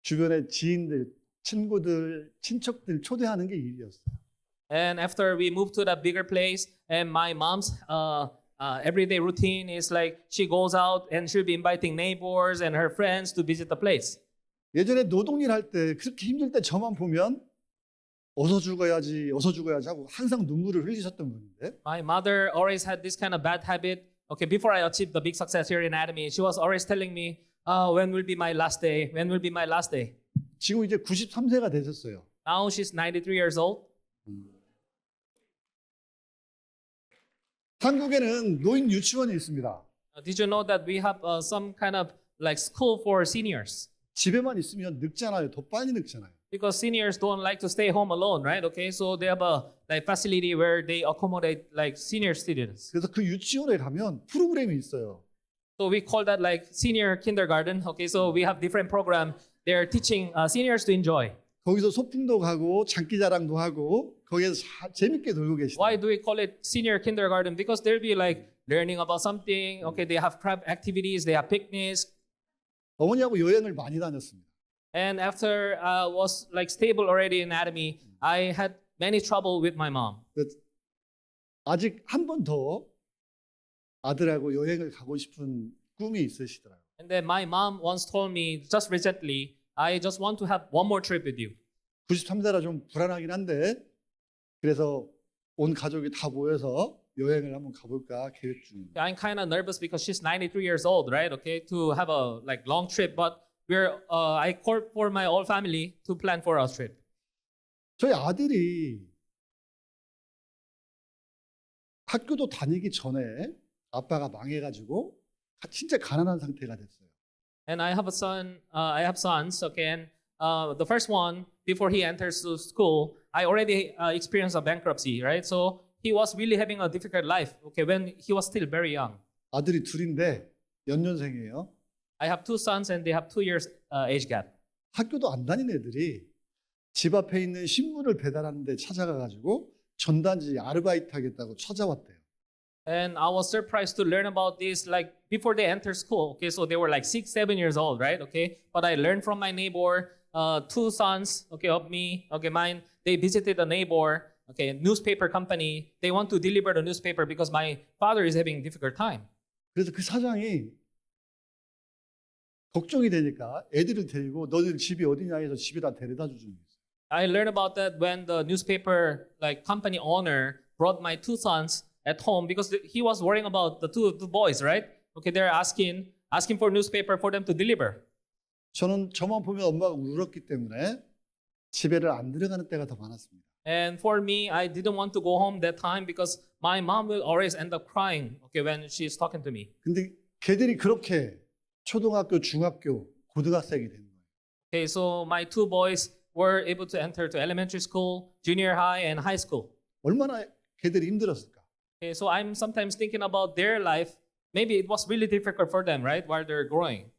Speaker 1: 주변의 지인들, 친구들, 친척들 초대하는 게 일이었어요.
Speaker 2: And after we moved to that bigger place, and my mom's everyday routine is like she goes out and she'll be inviting neighbors and her friends to visit the place.
Speaker 1: 예전에 노동일 할 때 그렇게 힘들 때 저만 보면 어서 죽어야지 하고 항상 눈물을 흘리셨던 분인데
Speaker 2: My mother always had this kind of bad habit. Okay, before I achieved the big success here in Academy, she was always telling me, when will be my last day? When will be my last day?
Speaker 1: 지금 이제 93세가 되셨어요.
Speaker 2: Now she's 93 years old.
Speaker 1: 한국에는 노인 유치원이 있습니다.
Speaker 2: Did you know that we have some kind of like school for seniors?
Speaker 1: 집에만 있으면 늙잖아요. 더 빨리 늙잖아요.
Speaker 2: Because seniors don't like to stay home alone, right? Okay, so they have a like facility where they accommodate like senior students.
Speaker 1: 그래서 그 유치원에 가면 프로그램이 있어요.
Speaker 2: So we call that like senior kindergarten. Okay, so we have different program. They're teaching seniors to enjoy.
Speaker 1: 거기서 소풍도 가고 장기자랑도 하고 거기에서 재밌게 놀고 계시다.
Speaker 2: Why do we call it senior kindergarten? Because there'll be like learning about something. Okay, they have craft activities, they have picnics.
Speaker 1: 어머니하고 여행을 많이 다녔습니다.
Speaker 2: And after I was like stable already in anatomy, I had many trouble with my mom.
Speaker 1: 아직 한 번 더 아들하고 여행을 가고 싶은 꿈이 있으시더라고요.
Speaker 2: And then my mom once told me just recently, I just want to have one more trip with you.
Speaker 1: 93세라 좀 불안하긴 한데 그래서 온 가족이 다 모여서 여행을 한번 가볼까 계획 중입니다.
Speaker 2: I'm kind of nervous because she's 93 years old, right? Okay, to have a like long trip, but I called for my whole family to plan for our trip.
Speaker 1: 저희 아들이 학교도 다니기 전에 아빠가 망해가지고 진짜 가난한 상태가 됐어요.
Speaker 2: And I have a son. I have sons. Okay, and the first one before he enters to school, I already experienced a bankruptcy, right? So he was really having a difficult life. Okay, when he was still very young.
Speaker 1: 아들이 둘인데 연년생이에요.
Speaker 2: I have two sons, and they have 2 years age gap.
Speaker 1: 학교도 안 다니는 애들이 집 앞에 있는 신문을 배달하는 데 찾아가가지고 전단지 아르바이트 하겠다고 찾아왔대요.
Speaker 2: And I was surprised to learn about this like before they enter school. Okay, so they were like 6, 7 years old, right? Okay, but I learned from my neighbor, two sons, okay, of me, okay, mine. They visited a neighbor, okay, newspaper company. They want to deliver the newspaper because my father is having a difficult time.
Speaker 1: 그래서 그 사장이 걱정이 되니까 애들을 데리고 너들 집이 어디냐 해서 집에다 데려다 주는 거예요.
Speaker 2: I learned about that when the newspaper like company owner brought my two sons at home because he was worrying about the two boys, right? Okay, they're asking for newspaper for them to deliver.
Speaker 1: 저는 저만 보면 엄마가 울었기 때문에 집에를 안 들어가는 때가 더 많았습니다.
Speaker 2: And for me, I didn't want to go home that time because my mom will always end up crying, okay, when she's talking to me.
Speaker 1: 근데 걔들이 그렇게 초등학교, 중학교, 고등학생이 되는 거예요.
Speaker 2: Okay, so my two boys were able to enter to elementary school, junior high, and high school.
Speaker 1: 얼마나 걔들이 힘들었을까?
Speaker 2: Okay, so I'm sometimes thinking about their life. Maybe it was really difficult for them, right, while they're growing.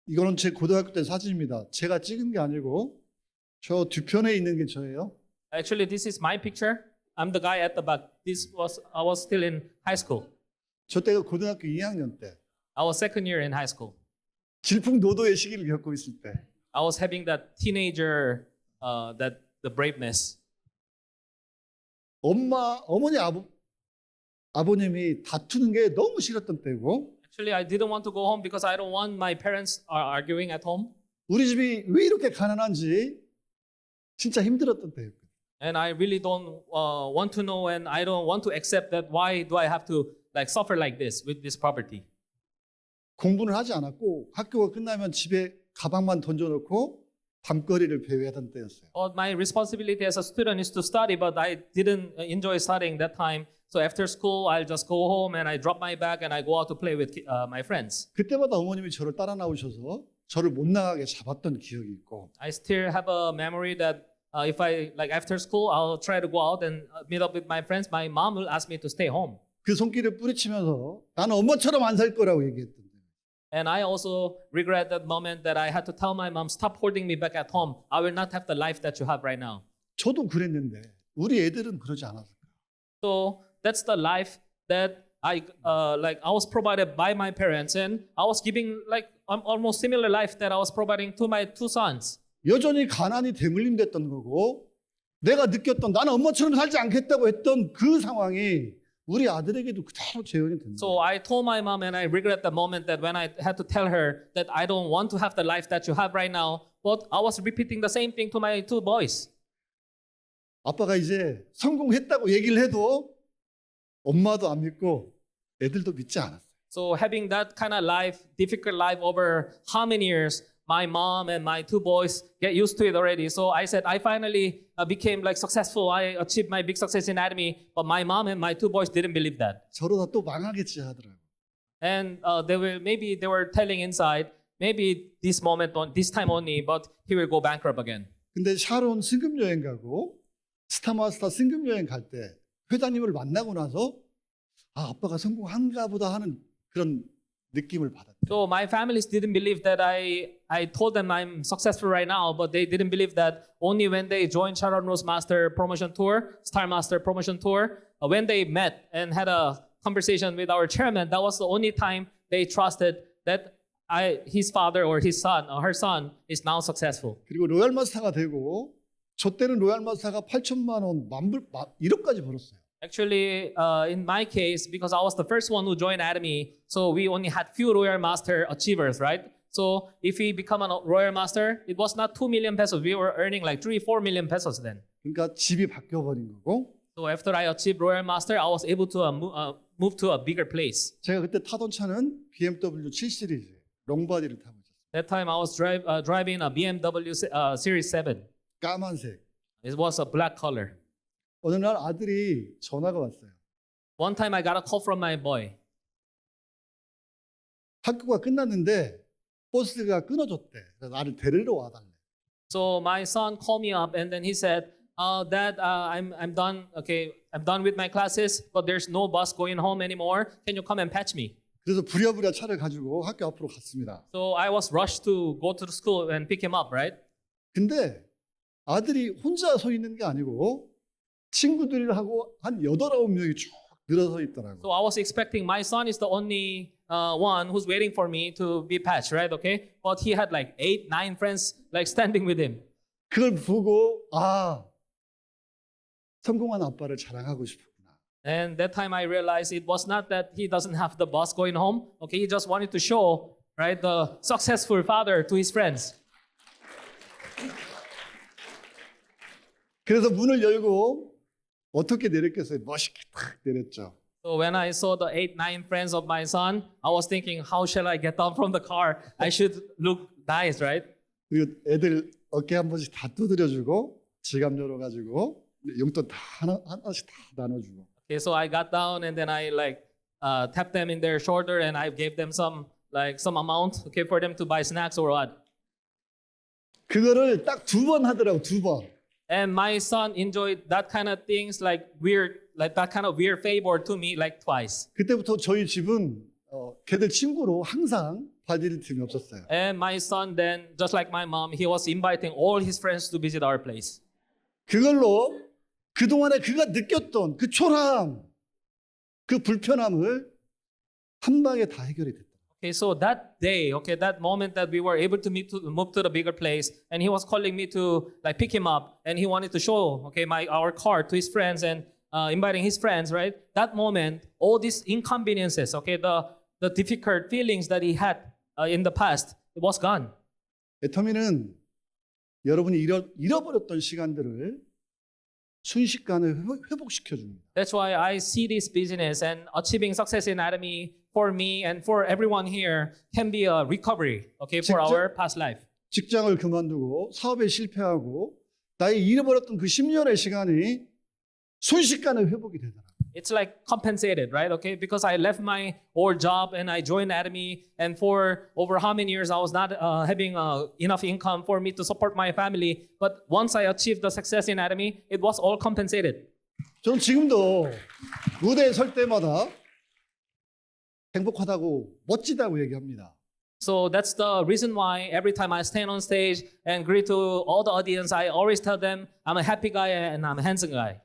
Speaker 1: 이거는 제 고등학교 때 사진입니다. 제가 찍은 게 아니고 저 뒤편에 있는 게 저예요.
Speaker 2: Actually, this is my picture. I'm the guy at the back. I was still in high school.
Speaker 1: 저 때가 고등학교 2학년 때
Speaker 2: I was second year in high school.
Speaker 1: 질풍노도의 시기를 겪고 있을 때
Speaker 2: I was having that teenager, the braveness.
Speaker 1: 어머니 아버님이 다투는 게 너무 싫었던 때고
Speaker 2: Actually, I didn't want to go home because I don't want my parents are arguing at home.
Speaker 1: 우리 집이 왜 이렇게 가난한지 진짜 힘들었던 때였거든요.
Speaker 2: And I really don't want to know, and I don't want to accept that. Why do I have to like suffer like this with this poverty?
Speaker 1: 공부는 하지 않았고 학교가 끝나면 집에 가방만 던져놓고 밤거리를 배회하던 때였어요.
Speaker 2: Well, my responsibility as a student is to study, but I didn't enjoy studying that time. So after school, I'll just go home and I drop my bag and I go out to play with my friends.
Speaker 1: 그때마다 어머님이 저를 따라 나오셔서 저를 못 나가게 잡았던 기억이 있고
Speaker 2: I still have a memory that if I like after school, I'll try to go out and meet up with my friends. My mom will ask me to stay home.
Speaker 1: 그 손길을 뿌리치면서 나는 엄마처럼 안 살 거라고 얘기했던 거예요.
Speaker 2: And I also regret that moment that I had to tell my mom, stop holding me back at home. I will not have the life that you have right now.
Speaker 1: 저도 그랬는데 우리 애들은 그러지 않았을까?
Speaker 2: So that's the life that I was provided by my parents, and I was giving like almost similar life that I was providing to my two sons.
Speaker 1: 여전히 가난이 대물림됐던 거고 내가 느꼈던 나는 엄마처럼 살지 않겠다고 했던 그 상황이 우리 아들에게도 그대로 재현이 된다.
Speaker 2: So I told my mom, and I regret the moment that when I had to tell her that I don't want to have the life that you have right now, but I was repeating the same thing to my two boys.
Speaker 1: 아빠가 이제 성공했다고 얘기를 해도 엄마도 안 믿고 애들도 믿지 않았어요.
Speaker 2: So having that kind of life, difficult life over how many years, my mom and my two boys get used to it already. So I said, I finally became like successful. I achieved my big success in anatomy, but my mom and my two boys didn't believe that.
Speaker 1: 저러다 또 망하겠지 하더라고요.
Speaker 2: And they were telling inside, maybe this time only, but he will go bankrupt again.
Speaker 1: 근데 샤론 승급 여행 가고 스타마스터 승급 여행 갈 때 회장님을 만나고 나서 아빠가 성공한가 보다 하는 그런 느낌을 받았대요.
Speaker 2: So my families didn't believe that I told them I'm successful right now, but they didn't believe that only when they joined Sharon Rose Master Promotion Tour, Star Master Promotion Tour, when they met and had a conversation with our chairman, that was the only time they trusted that his father or his son or her son is now successful.
Speaker 1: 그리고 로얄 마스터가 되고 저 때는 로얄 마스터가 8천만 원, 1억까지 벌었어요.
Speaker 2: Actually, in my case, because I was the first one who joined Academy, so we only had few Royal Master achievers, right? So if we become a Royal Master, it was not 2 million pesos. We were earning like 3-4 million pesos then.
Speaker 1: 그러니까 집이 바뀌어 버린 거고
Speaker 2: So after I achieved Royal Master, I was able to move to a bigger place.
Speaker 1: 제가 그때 타던 차는 BMW 7 시리즈 롱바디를 타고 있었어요.
Speaker 2: That time I was driving a BMW Series 7.
Speaker 1: 까만색.
Speaker 2: It was a black color.
Speaker 1: 어느 날 아들이 전화가 왔어요.
Speaker 2: One time I got a call from my boy.
Speaker 1: 학교가 끝났는데 버스가 끊어졌대. 그래서 나를 데리러 와달래.
Speaker 2: So my son called me up and then he said, Dad, I'm done. Okay, I'm done with my classes, but there's no bus going home anymore. Can you come and patch me?
Speaker 1: 그래서 부랴부랴 차를 가지고 학교 앞으로 갔습니다.
Speaker 2: So I was rushed to go to the school and pick him up, right?
Speaker 1: 근데 아들이 혼자 서 있는 게 아니고 친구들하고 한 8, 9명이 쭉 늘어서 있더라고.
Speaker 2: So I was expecting my son is the only one who's waiting for me to be patched, right? Okay, but he had like 8, 9 friends like standing with him.
Speaker 1: 그걸 보고 성공한 아빠를 자랑하고 싶었구나.
Speaker 2: And that time I realized it was not that he doesn't have the bus going home. Okay, he just wanted to show, right, the successful father to his friends.
Speaker 1: 그래서 문을 열고 어떻게 내렸겠어요? 멋있게 탁 내렸죠.
Speaker 2: So when I saw the 8, 9 friends of my son, I was thinking, how shall I get down from the car? I should look nice, right?
Speaker 1: 그리고 애들 어깨 한 번씩 다 두드려주고 지갑 열어가지고 용돈 다 하나씩 다 나눠주고.
Speaker 2: Okay, so I got down and then I tapped them in their shoulder and I gave them some amount, okay, for them to buy snacks or what.
Speaker 1: 그거를 딱 2번 하더라고, 2번.
Speaker 2: And my son enjoyed that kind of things, like that kind of weird favor to me, like twice.
Speaker 1: 그때부터 저희 집은 걔들 친구로 항상 바디빌 팀이 없었어요.
Speaker 2: And my son then, just like my mom, he was inviting all his friends to visit our place.
Speaker 1: 그걸로 그동안에 그가 느꼈던 그 초라함, 그 불편함을 한 방에 다 해결이 됐다.
Speaker 2: Okay, so that day, okay, that moment that we were able to move to the bigger place, and he was calling me to like pick him up, and he wanted to show, okay, our car to his friends and inviting his friends, right? That moment, all these inconveniences, okay, the difficult feelings that he had in the past, it was gone.
Speaker 1: 애터미는 여러분이 잃어버렸던 시간들을 순식간에 회복시켜 줍니다.
Speaker 2: That's why I see this business and achieving success in Academy for me and for everyone here can be a recovery, okay, for our past life.
Speaker 1: 직장을 그만두고 사업에 실패하고 나의 잃어버렸던 그 10년의 시간이 순식간에 회복이 되더라.
Speaker 2: It's like compensated, right? Okay, because I left my old job and I joined Academy, and for over how many years I was not having enough income for me to support my family. But once I achieved the success in Academy, it was all compensated.
Speaker 1: 저는 지금도 무대에 설 때마다 행복하다고 멋지다고 얘기합니다.
Speaker 2: So that's the reason why every time I stand on stage and greet to all the audience, I always tell them I'm a happy guy and I'm a handsome guy.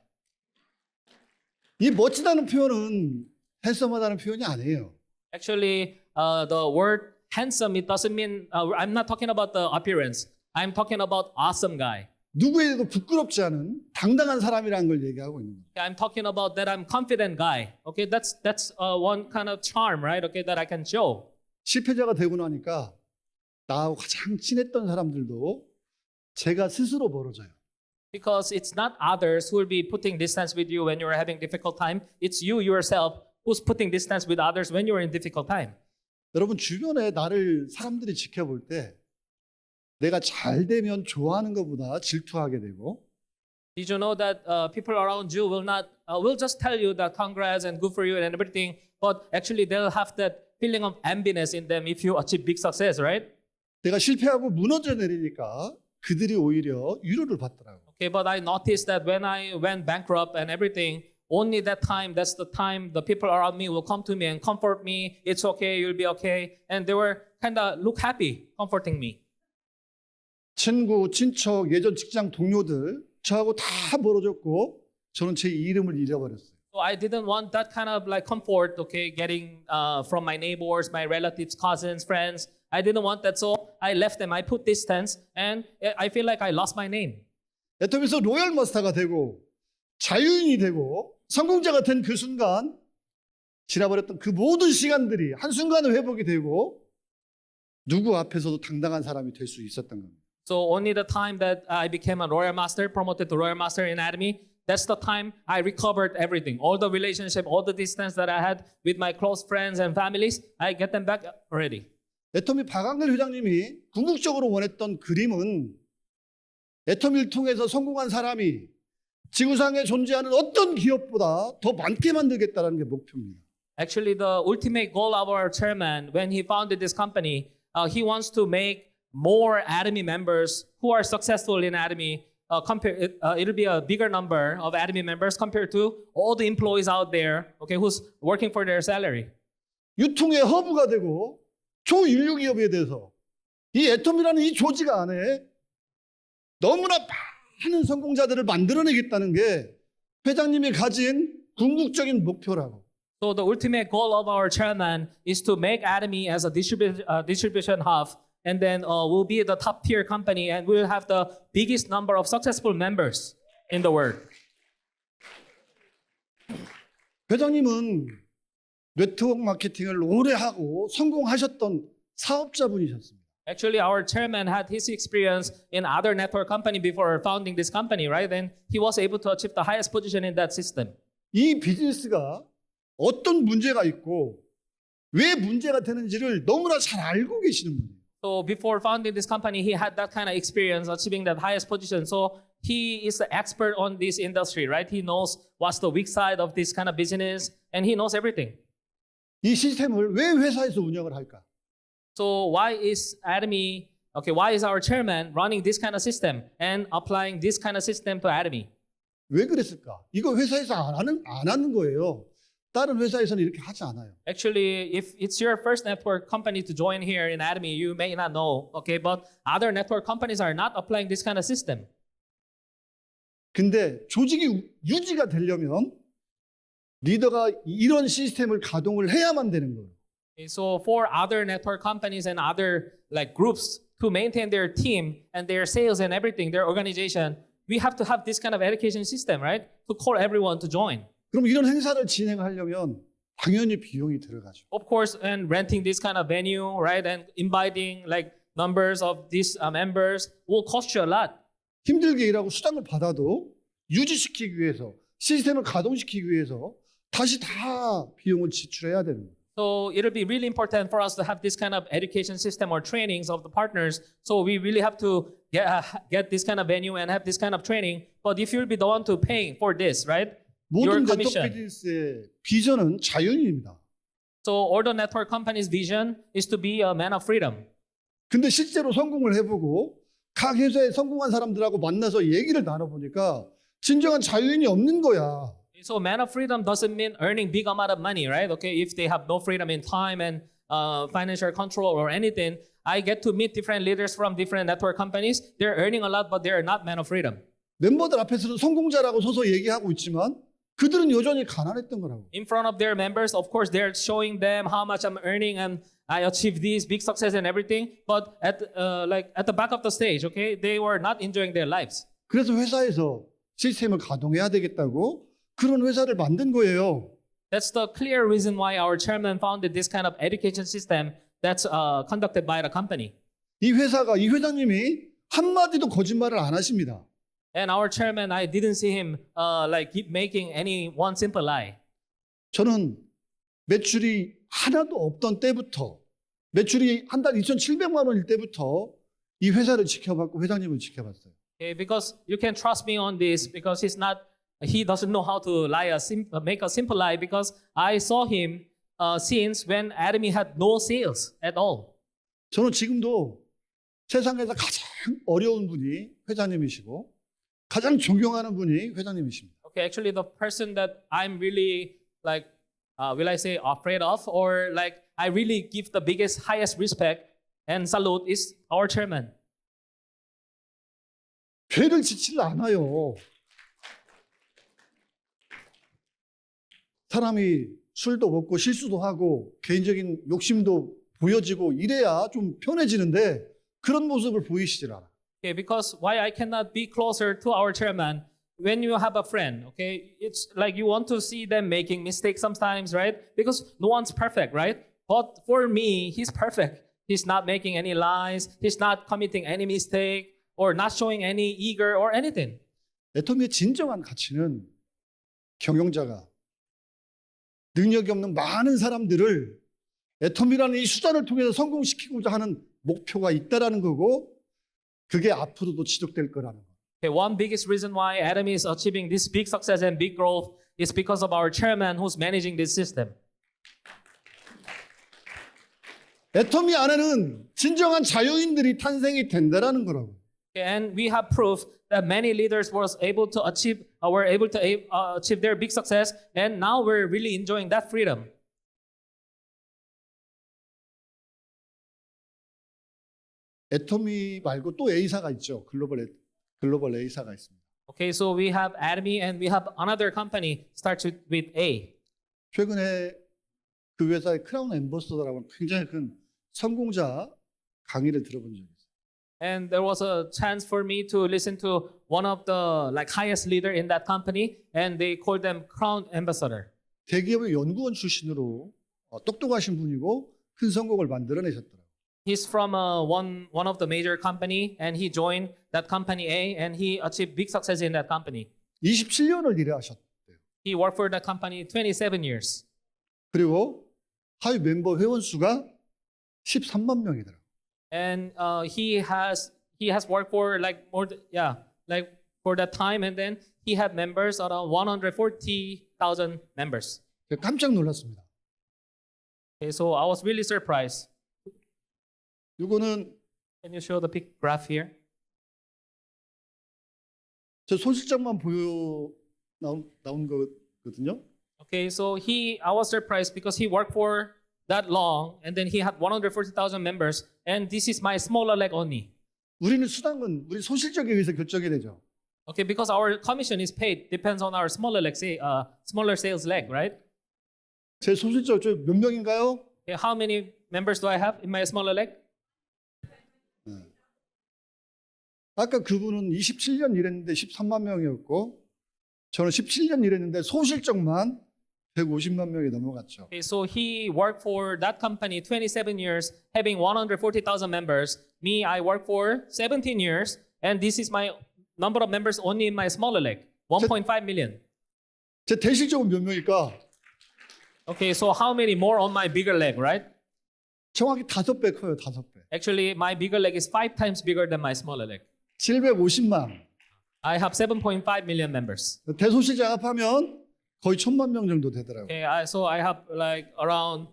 Speaker 1: 이 멋지다는 표현은 핸섬하다는 표현이 아니에요.
Speaker 2: Actually, the word handsome, it doesn't mean, I'm not talking about the appearance. I'm talking about awesome guy.
Speaker 1: 누구에게도 부끄럽지 않은 당당한 사람이라는 걸 얘기하고 있는 거예요.
Speaker 2: I'm talking about that I'm confident guy. Okay, that's one kind of charm, right? Okay, that I can show.
Speaker 1: 실패자가 되고 나니까 나하고 가장 친했던 사람들도 제가 스스로 멀어져요.
Speaker 2: Because it's not others who will be putting distance with you when you're having difficult time. It's you yourself who's putting distance with others when you're in difficult time.
Speaker 1: 여러분 주변에 나를 사람들이 지켜볼 때 내가 잘 되면 좋아하는 것보다 질투하게 되고
Speaker 2: Did you know that people around you will just tell you that congrats and good for you and everything, but actually they'll have that feeling of enviness in them if you achieve big success, right?
Speaker 1: 내가 실패하고 무너져 내리니까 그들이 오히려 위로를 받더라고.
Speaker 2: Okay, but I noticed that when I went bankrupt and everything, only that's the time the people around me will come to me and comfort me. It's okay, you'll be okay. And they were kind of look happy, comforting me.
Speaker 1: 친구, 친척, 예전 직장 동료들 저하고 다 멀어졌고 저는 제 이름을 잃어버렸어요.
Speaker 2: So I didn't want that kind of like comfort, okay, getting from my neighbors, my relatives, cousins, friends. I didn't want that, so I left them. I put distance, and I feel like I lost my name.
Speaker 1: 애텀에서 로열 마스터가 되고 자유인이 되고 성공자가 된 그 순간 지나버렸던 그 모든 시간들이 한순간에 회복이 되고 누구 앞에서도 당당한 사람이 될 수 있었던 겁니다.
Speaker 2: So only the time that I became a royal master, promoted to royal master in Academy, that's the time I recovered everything. All the relationship, all the distance that I had with my close friends and families, I get them back already.
Speaker 1: 애터미 박광일 회장님이 궁극적으로 원했던 그림은 애터미를 통해서 성공한 사람이 지구상에 존재하는 어떤 기업보다 더 많게 만들겠다는 게 목표입니다.
Speaker 2: Actually, the ultimate goal of our chairman, when he founded this company, he wants to make more Academy members who are successful in Academy. It'll be a bigger number of Academy members compared to all the employees out there, okay, who's working for their salary.
Speaker 1: 유통의 허브가 되고 초인류 기업에 대해서 이 애텀이라는 이 조직 안에 너무나 많은 성공자들을 만들어내겠다는 게 회장님이 가진 궁극적인 목표라고.
Speaker 2: So the ultimate goal of our chairman is to make Academy as a distribution hub, and then we'll be the top tier company, and we'll have the biggest number of successful members in the world.
Speaker 1: 회장님은 네트워크 마케팅을 오래 하고 성공하셨던 사업자분이셨습니다.
Speaker 2: Actually, our chairman had his experience in other network company before founding this company, right? And he was able to achieve the highest position in that system.
Speaker 1: 이 비즈니스가 어떤 문제가 있고 왜 문제가 되는지를 너무나 잘 알고 계시는 분이에요.
Speaker 2: So before founding this company, he had that kind of experience achieving that highest position. So he is the expert on this industry, right? He knows what's the weak side of this kind of business, and he knows everything.
Speaker 1: 이 시스템을 왜 회사에서 운영을 할까?
Speaker 2: So why is Academy, okay, why is our chairman running this kind of system and applying this kind of system to Academy?
Speaker 1: 왜 그랬을까? 이거 회사에서 안 하는 거예요. 다른 회사에서는 이렇게 하지 않아요.
Speaker 2: Actually, if it's your first network company to join here in Academy, you may not know, okay, but other network companies are not applying this kind of system.
Speaker 1: 근데 조직이 유지가 되려면 리더가 이런 시스템을 가동을 해야만 되는 거예요.
Speaker 2: Okay, so for other network companies and other like groups to maintain their team and their sales and everything, their organization, we have to have this kind of education system, right? To call everyone to join.
Speaker 1: 그럼 이런 행사를 진행하려면 당연히 비용이 들어가죠.
Speaker 2: Of course, and renting this kind of venue, right, and inviting like numbers of these members will cost you a lot.
Speaker 1: 힘들게 일하고 수당을 받아도 유지시키기 위해서 시스템을 가동시키기 위해서 다시 다 비용을 지출해야 되는 거예요.
Speaker 2: So it'll be really important for us to have this kind of education system or trainings of the partners. So we really have to get this kind of venue and have this kind of training. But if you'll be the one to pay for this, right? Your
Speaker 1: 모든 네트워크
Speaker 2: commission.
Speaker 1: 비즈니스의 비전은 자유인입니다.
Speaker 2: So all the network company's vision is to be a man of freedom.
Speaker 1: 근데 실제로 성공을 해보고 각 회사에 성공한 사람들하고 만나서 얘기를 나눠보니까 진정한 자유인이 없는 거야.
Speaker 2: So man of freedom doesn't mean earning big amount of money, right? Okay, if they have no freedom in time and financial control or anything, I get to meet different leaders from different network companies. They're earning a lot, but they're not man of freedom.
Speaker 1: 멤버들 앞에서는 성공자라고 서서 얘기하고 있지만 그들은 여전히 가난했던 거라고.
Speaker 2: In front of their members, of course, they're showing them how much I'm earning and I achieved this big success and everything. But at the back of the stage, okay, they were not enjoying their lives.
Speaker 1: 그래서 회사에서 시스템을 가동해야 되겠다고 그런 회사를 만든 거예요.
Speaker 2: That's the clear reason why our chairman founded this kind of education system that's conducted by the company.
Speaker 1: 이 회장님이 한마디도 거짓말을 안 하십니다.
Speaker 2: And our chairman, I didn't see him keep making any one simple lie.
Speaker 1: 저는 매출이 하나도 없던 때부터 매출이 한 달 2,700만 원일 때부터 이 회사를 지켜봤고 회장님을 지켜봤어요.
Speaker 2: Okay, because you can trust me on this because he doesn't know how to make a simple lie because I saw him since when Academy had no sales at all.
Speaker 1: 저는 지금도 세상에서 가장 어려운 분이 회장님이시고 가장 존경하는 분이 회장님이십니다.
Speaker 2: Okay, actually the person that I'm really will I say afraid of or I really give the biggest, highest respect and salute is our chairman.
Speaker 1: 죄를 짓질 않아요. 사람이 술도 먹고 실수도 하고 개인적인 욕심도 보여지고 이래야 좀 편해지는데 그런 모습을 보이시질 않아.
Speaker 2: Okay, because why I cannot be closer to our chairman when you have a friend, okay? It's like you want to see them making mistakes sometimes, right? Because no one's perfect, right? But for me, he's perfect. He's not making any lies. He's not committing any mistake or not showing any eager or anything.
Speaker 1: 애터미의 진정한 가치는 경영자가 능력이 없는 많은 사람들을 애터미라는 이 수단을 통해서 성공시키고자 하는 목표가 있다라는 거고 그게 앞으로도 지속될 거라는 거.
Speaker 2: Okay, one biggest reason why Atomy is achieving this big success and big growth is because of our chairman who's managing this system.
Speaker 1: 애터미 안에는 진정한 자유인들이 탄생이 된다라는 거라고.
Speaker 2: Okay, and we have proof that many leaders were able to achieve their big success, and now we're really enjoying that freedom.
Speaker 1: 애터미 말고 또 A사가 있죠. 글로벌 A사가 있습니다.
Speaker 2: Okay, so we have Atomy and we have another company starts with A.
Speaker 1: 최근에 그 회사의 크라운 앰버서더라고 굉장히 큰 성공자 강의를 들어본 적이 있어요.
Speaker 2: And there was a chance for me to listen to one of the highest leader in that company, and they called them Crown Ambassador.
Speaker 1: 대기업의 연구원 출신으로 똑똑하신 분이고 큰 성공을 만들어내셨더라고요.
Speaker 2: He's from one of the major company, and he joined that company A, and he achieved big success in that company.
Speaker 1: 27년을 일하셨대요.
Speaker 2: He worked for that company 27 years.
Speaker 1: 그리고 하위 멤버 회원 수가 13만 명이더라고요.
Speaker 2: And he has worked for for that time, and then he had members around 140,000 members.
Speaker 1: 깜짝 놀랐습니다.
Speaker 2: Okay, so I was really surprised.
Speaker 1: 이거는
Speaker 2: Can you show the big graph here?
Speaker 1: 저 소실적만 나온 거거든요.
Speaker 2: Okay, so I was surprised because he worked for that long, and then he had 140,000 members, and this is my smaller leg only.
Speaker 1: 우리는 수당은 우리 소실적에 의해서 결정이 되죠.
Speaker 2: Okay, because our commission is paid depends on our smaller sales leg, right?
Speaker 1: 제 소실적 저 몇 명인가요?
Speaker 2: Okay, how many members do I have in my smaller leg?
Speaker 1: 아까 그분은 27년 일했는데 13만 명이었고 저는 17년 일했는데 소실적만 150만 명이 넘어갔죠.
Speaker 2: Okay, so he worked for that company 27 years, having 140,000 members. Me, I worked for 17 years, and this is my number of members only in my smaller leg, 1.5 million.
Speaker 1: 제 대실적은 몇 명일까?
Speaker 2: Okay, so how many more on my bigger leg, right?
Speaker 1: 정확히 5배 커요. 5배.
Speaker 2: Actually, my bigger leg is 5 times bigger than my smaller leg.
Speaker 1: 750만.
Speaker 2: I have 7.5 million members.
Speaker 1: 대소실장 합하면 거의 1,000만 명 정도 되더라고요.
Speaker 2: Okay, so I have around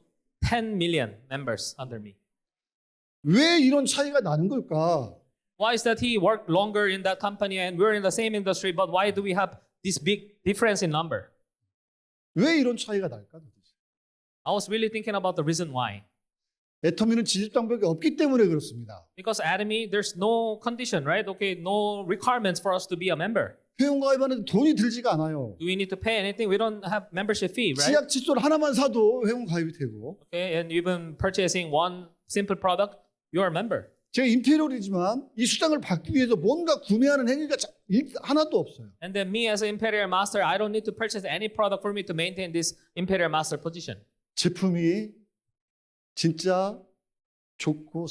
Speaker 2: 10 million members under me.
Speaker 1: 왜 이런 차이가 나는 걸까?
Speaker 2: Why is that he worked longer in that company and we're in the same industry, but why do we have this big difference in number?
Speaker 1: 왜 이런 차이가 날까? 도대체?
Speaker 2: I was really thinking about the reason why.
Speaker 1: 애터미는 진입장벽이 없기 때문에 그렇습니다.
Speaker 2: Because Atomy, there's no condition, right? Okay, no requirements for us to be a member.
Speaker 1: 회원 가입하는데 돈이 들지가 않아요.
Speaker 2: Do we need to pay anything? We don't have membership fee, right?
Speaker 1: 치약 칫솔 하나만 사도 회원 가입이 되고
Speaker 2: Okay, and even purchasing one simple product, you're a member.
Speaker 1: 제가 인테리어이지만 이 수당을 받기 위해서 뭔가 구매하는 행위가 하나도 없어요.
Speaker 2: And then me as an Imperial Master, I don't need to purchase any product for me to maintain this Imperial Master position.
Speaker 1: 제품이 진짜 좋고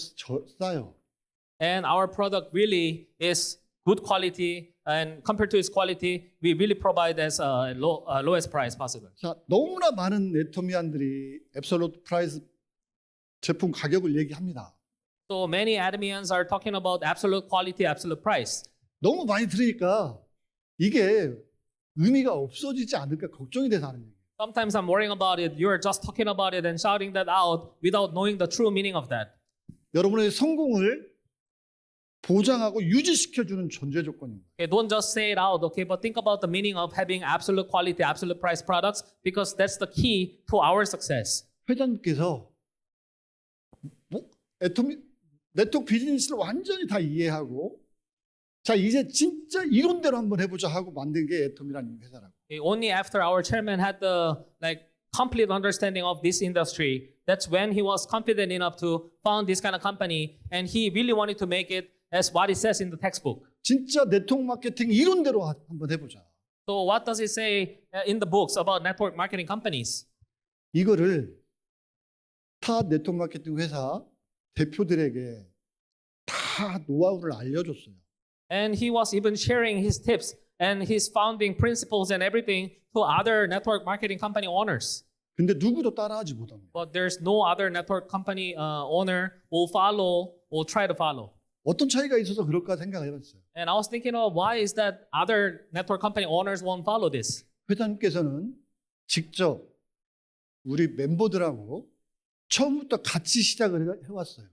Speaker 1: 싸요.
Speaker 2: And our product really is good quality, and compared to its quality, we really provide as lowest price possible.
Speaker 1: 자, 너무나 많은 애터미안들이 앱솔루트 프라이스 제품 가격을 얘기합니다.
Speaker 2: So many Atomians are talking about absolute quality, absolute price.
Speaker 1: 너무 많이 들으니까 이게 의미가 없어지지 않을까 걱정이 돼서 하는 얘기예요.
Speaker 2: Sometimes I'm worrying about it. You're just talking about it and shouting that out without knowing the true meaning of that.
Speaker 1: 여러분의 성공을 보장하고 유지시켜주는 존재 조건입니다.
Speaker 2: Okay, don't just say it out, okay, but think about the meaning of having absolute quality, absolute price products, because that's the key to our success.
Speaker 1: 회장님께서 애터미 네트워크 비즈니스를 완전히 다 이해하고 자 이제 진짜 이론대로 한번 해보자 하고 만든 게 애터미라는 회사라고.
Speaker 2: Okay, only after our chairman had the complete understanding of this industry, that's when he was confident enough to found this kind of company, and he really wanted to make it as what it says in the textbook.
Speaker 1: 진짜 네트워크 마케팅 이론대로 한번 해보자.
Speaker 2: So what does it say in the books about network marketing companies?
Speaker 1: 이거를 타 네트워크 마케팅 회사 대표들에게 다 노하우를 알려줬어요.
Speaker 2: And he was even sharing his tips and his founding principles and everything to other network marketing company owners.
Speaker 1: 근데 누구도 따라하지 못합니다.
Speaker 2: But there's no other network company owner who follow or try to follow.
Speaker 1: 어떤 차이가 있어서 그럴까 생각해봤어요.
Speaker 2: And I was thinking of why is that other network company owners won't follow this?
Speaker 1: 회장님께서는 직접 우리 멤버들하고 처음부터 같이 시작을 해왔어요.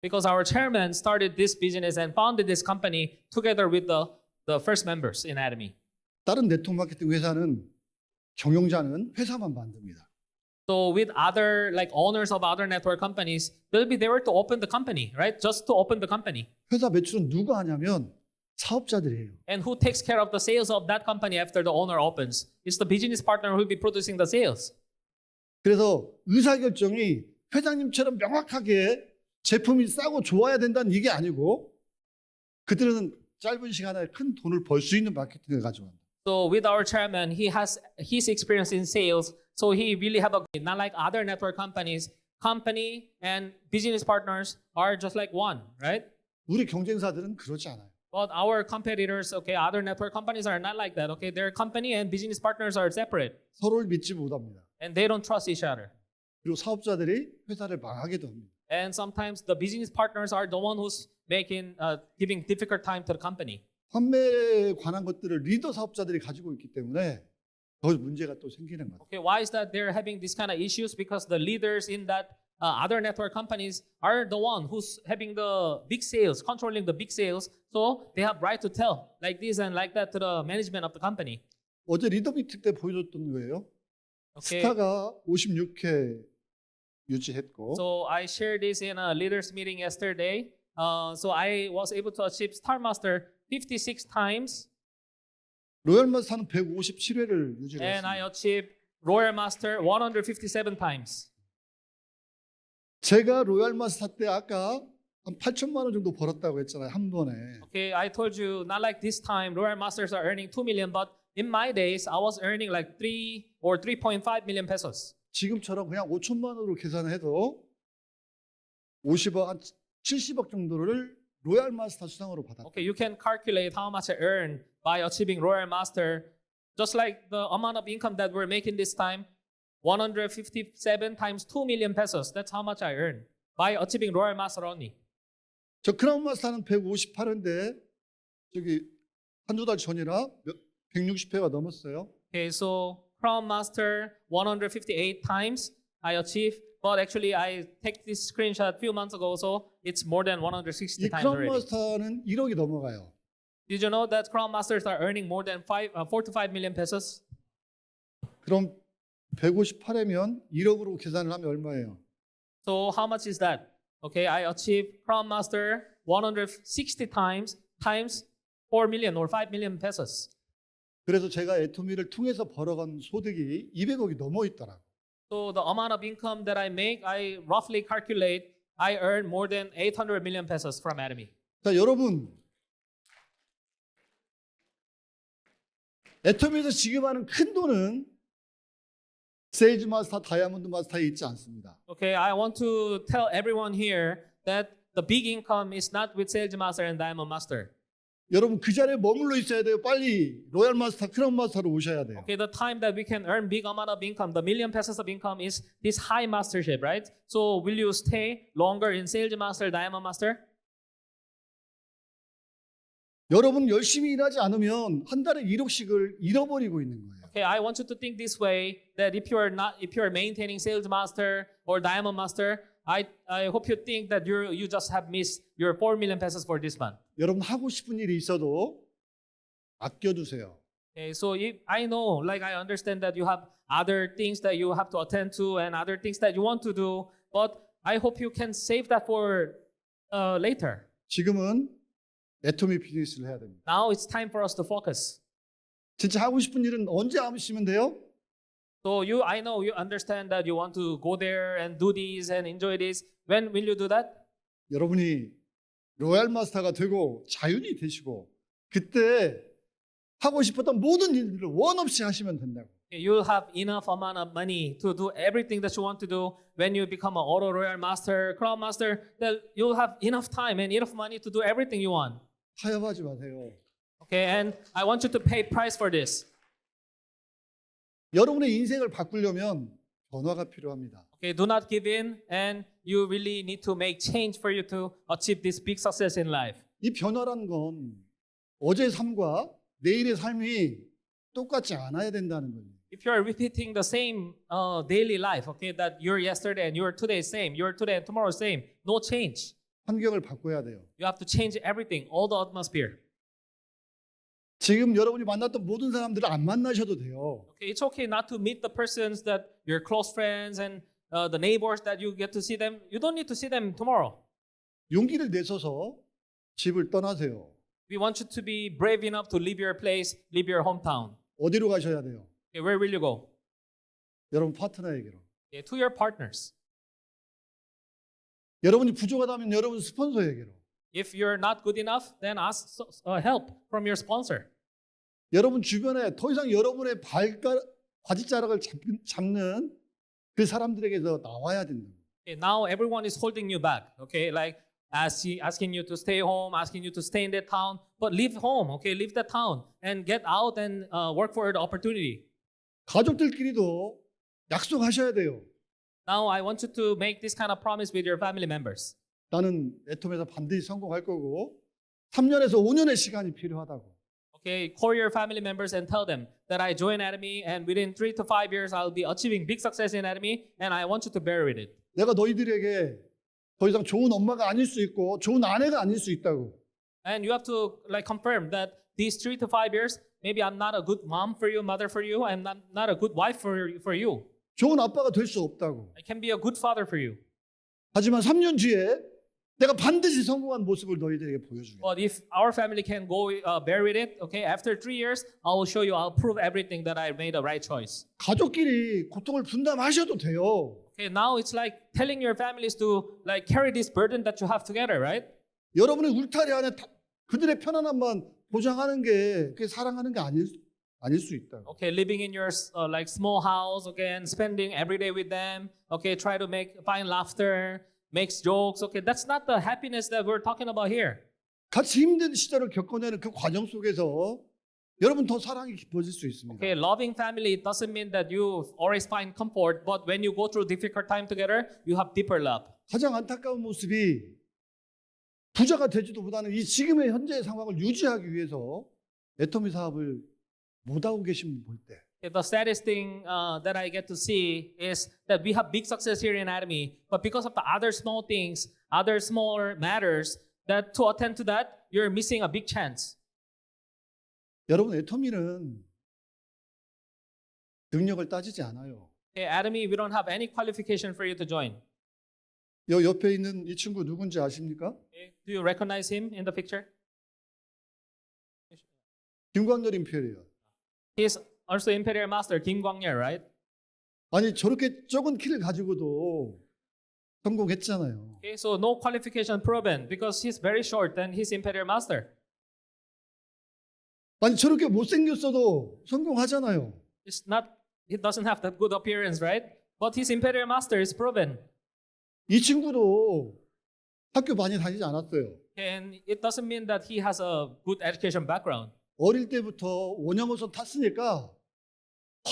Speaker 2: Because our chairman started this business and founded this company together with the first members in Atomy.
Speaker 1: 다른 네트워크 마케팅 회사는 경영자는 회사만 만듭니다.
Speaker 2: So with other owners of other network companies, they'll be there to open the company, right? Just to open the company.
Speaker 1: 회사 매출은 누가 하냐면 사업자들이에요.
Speaker 2: And who takes care of the sales of that company after the owner opens? It's the business partner who will be producing the sales.
Speaker 1: 그래서 의사결정이 회장님처럼 명확하게 제품이 싸고 좋아야 된다는 이게 아니고 그들은 짧은 시간에 큰 돈을 벌 수 있는 마케팅을 가져간다.
Speaker 2: So with our chairman, he has his experience in sales. So he really have not like other network companies. Company and business partners are just like one, right?
Speaker 1: 우리 경쟁사들은 그러지 않아요.
Speaker 2: But our competitors, okay, other network companies are not like that. Okay, their company and business partners are separate,
Speaker 1: 서로를 믿지 못합니다.
Speaker 2: and they don't trust each other.
Speaker 1: 그리고 사업자들이 회사를 망하기도 합니다.
Speaker 2: And sometimes the business partners are the one who's giving difficult time to the company.
Speaker 1: 판매에 관한 것들을 리더 사업자들이 가지고 있기 때문에 더 문제가 또 생기는 거예요.
Speaker 2: Okay, why is that they're having these kind of issues? Because the leaders in that other network companies are the one who's having the big sales, controlling the big sales. So they have right to tell like this and like that to the management of the company.
Speaker 1: 어제 리더 미팅 때 보여줬던 거예요.
Speaker 2: Okay.
Speaker 1: 스타가 56회 유지했고
Speaker 2: So I shared this in a leaders meeting yesterday. So I was able to achieve Star Master 56 times,
Speaker 1: 로얄 마스터는 157회를 유지를
Speaker 2: and I
Speaker 1: 했습니다.
Speaker 2: achieved Royal Master 157 times.
Speaker 1: 제가 로얄 마스터 때 아까 한 8천만 원 정도 벌었다고 했잖아요. 한 번에.
Speaker 2: Okay, I told you not like this time Royal Masters are earning 2 million, but in my days I was earning like 3 or 3.5 million pesos.
Speaker 1: 지금처럼 그냥 5천만 원으로 계산해도 50억, 한 70억 정도를 로얄 마스터 수상으로 받았다.
Speaker 2: Okay, you can calculate how much I earn by achieving Royal Master. Just like the amount of income that we're making this time, 157 times 2 million pesos. That's how much I earn by achieving Royal Master only.
Speaker 1: 저 크라운 마스터는 158회인데 저기 한두 달 전이라 160회가 넘었어요.
Speaker 2: Okay, so Crown Master 158 times I achieved, but actually I take this screenshot a few months ago, so it's more than 160
Speaker 1: 이
Speaker 2: times
Speaker 1: 크라운
Speaker 2: already.
Speaker 1: 마스터는 1억이 넘어가요.
Speaker 2: Did you know that Crown Masters are earning more than 4 to 5 million pesos?
Speaker 1: 그럼 158회면 1억으로 계산을 하면 얼마예요?
Speaker 2: So how much is that? Okay, I achieved Crown Master 160 times 4 million or 5 million pesos.
Speaker 1: 그래서 제가 애토미를 통해서 벌어간 소득이 200억이 넘어 있더라고요.
Speaker 2: So the amount of income that I make, I roughly calculate I earn more than 800 million pesos from Atomy.
Speaker 1: 자, 여러분 애토미에서 지급하는 큰 돈은 세일즈 마스터, 다이아몬드 마스터에 있지 않습니다.
Speaker 2: Okay, I want to tell everyone here that the big income is not with Sales Master and Diamond Master.
Speaker 1: 여러분 그 자리에 머물러 있어야 돼요. 빨리 로얄 마스터, 크라운 마스터로 오셔야 돼요.
Speaker 2: Okay, the time that we can earn big amount of income, the million pesos of income is this high mastership, right? So will you stay longer in Sales Master, Diamond Master?
Speaker 1: 여러분 열심히 일하지 않으면 한 달에 1억씩을 잃어버리고 있는 거예요.
Speaker 2: Okay, I want you to think this way that if you are maintaining Sales Master or Diamond Master, I hope you think that you just have missed your 4 million pesos for this month.
Speaker 1: 여러분 하고 싶은 일이 있어도 아껴두세요.
Speaker 2: Okay, so if I know, like I understand that you have other things that you have to attend to and other things that you want to do, but I hope you can save that for later.
Speaker 1: 지금은 애토미 비즈니스를 해야 됩니다.
Speaker 2: Now it's time for us to focus.
Speaker 1: 진짜 하고 싶은 일은 언제 하시면 돼요?
Speaker 2: So I know you understand that you want to go there and do this and enjoy this. When will you do that?
Speaker 1: 여러분이 로얄 마스터가 되고 자연이 되시고 그때 하고 싶었던 모든 일들을 원 없이 하시면 된다고.
Speaker 2: You'll have enough amount of money to do everything that you want to do. When you become an Auto Royal Master, Crown Master, then you'll have enough time and enough money to do everything you want.
Speaker 1: 타협하지 마세요.
Speaker 2: Okay, and I want you to pay price for this.
Speaker 1: 여러분의 인생을 바꾸려면 변화가 필요합니다.
Speaker 2: Okay, do not give in, and you really need to make change for you to achieve this big success in life.
Speaker 1: 이 변화란 건 어제의 삶과 내일의 삶이 똑같지 않아야 된다는 거예요.
Speaker 2: If you are repeating the same daily life, okay, that you're yesterday and you're today same, you're today and tomorrow same, no change.
Speaker 1: 환경을 바꿔야 돼요.
Speaker 2: You have to change everything, all the atmosphere.
Speaker 1: 지금 여러분이 만났던 모든 사람들을 안 만나셔도 돼요.
Speaker 2: Okay, it's okay not to meet the persons that your close friends and the neighbors that you get to see them. You don't need to see them tomorrow.
Speaker 1: 용기를 내셔서 집을 떠나세요.
Speaker 2: We want you to be brave enough to leave your place, leave your hometown.
Speaker 1: 어디로 가셔야 돼요?
Speaker 2: Okay, where will you go?
Speaker 1: 여러분 파트너에게로.
Speaker 2: Okay, to your partners.
Speaker 1: 여러분이 부족하다면 여러분 스폰서에게로.
Speaker 2: If you're not good enough, then ask help from your sponsor.
Speaker 1: 여러분 주변에 더 이상 여러분의 바지자락을 잡는 그 사람들에게서 나와야 된다.
Speaker 2: Okay, now everyone is holding you back. Okay, like asking you to stay home, asking you to stay in that town, but leave home. Okay, leave that town and get out and work for the opportunity.
Speaker 1: 가족들끼리도 약속하셔야 돼요.
Speaker 2: Now I want you to make this kind of promise with your family members.
Speaker 1: 나는 애톰에서 반드시 성공할 거고 3년에서 5년의 시간이 필요하다고.
Speaker 2: Okay, call your family members and tell them that I joined Academy and within 3 to 5 years I'll be achieving big success in Academy and I want you to bear with it.
Speaker 1: 내가 너희들에게 더 이상 좋은 엄마가 아닐 수 있고 좋은 아내가 아닐 수 있다고.
Speaker 2: And you have to like confirm that these 3 to 5 years maybe I'm not a good mom for you, mother for you, I'm not a good wife for you.
Speaker 1: 좋은 아빠가 될 수 없다고.
Speaker 2: I can be a good father for you.
Speaker 1: 하지만 3년 뒤에 내가 반드시 성공한 모습을 너희들에게 보여주겠다.
Speaker 2: But if our family can go bear with it, okay, after 3 years, I will show you, I'll prove everything that I made the right choice.
Speaker 1: 가족끼리 고통을 분담하셔도 돼요.
Speaker 2: Okay, now it's like telling your families to like carry this burden that you have together, right?
Speaker 1: 여러분의 울타리 안에 그들의 편안함만 보장하는 게 그게 사랑하는 게 아닐 수 있다고.
Speaker 2: Okay, living in your like small house, okay, and spending every day with them, okay, try to find laughter, makes jokes, okay, that's not the happiness that we're talking about here.
Speaker 1: 같이 힘든 시절을 겪어내는 그 과정 속에서 여러분 더 사랑이 깊어질 수 있습니다.
Speaker 2: Okay, loving family doesn't mean that you always find comfort, but when you go through difficult time together, you have deeper love.
Speaker 1: 가장 안타까운 모습이 부자가 되지도 못하는 이 지금의 현재의 상황을 유지하기 위해서 애터미 사업을 못하고 계신 분 볼 때
Speaker 2: The saddest thing that I get to see is that we have big success here in Academy, but because of the other small things, other smaller matters, that to attend to that, you're missing a big chance.
Speaker 1: 여러분 애터미는 능력을 따지지 않아요.
Speaker 2: Okay, Academy, we don't have any qualification for you to join.
Speaker 1: 여 옆에 있는 이 친구 누군지 아십니까?
Speaker 2: Okay, do you recognize him in the picture?
Speaker 1: 김광렬 임페리얼.
Speaker 2: He's also Imperial Master Kim Kwang-yeol, right?
Speaker 1: 아니 저렇게 적은 키를 가지고도 성공했잖아요.
Speaker 2: Okay, so no qualification proven because he's very short and he's Imperial Master.
Speaker 1: 아니 저렇게 못생겼어도 성공하잖아요.
Speaker 2: He doesn't have that good appearance, right? But his Imperial Master is proven.
Speaker 1: 이 친구도 학교 많이 다니지 않았어요.
Speaker 2: And it doesn't mean that he has a good education background.
Speaker 1: 어릴 때부터 원형어선 탔으니까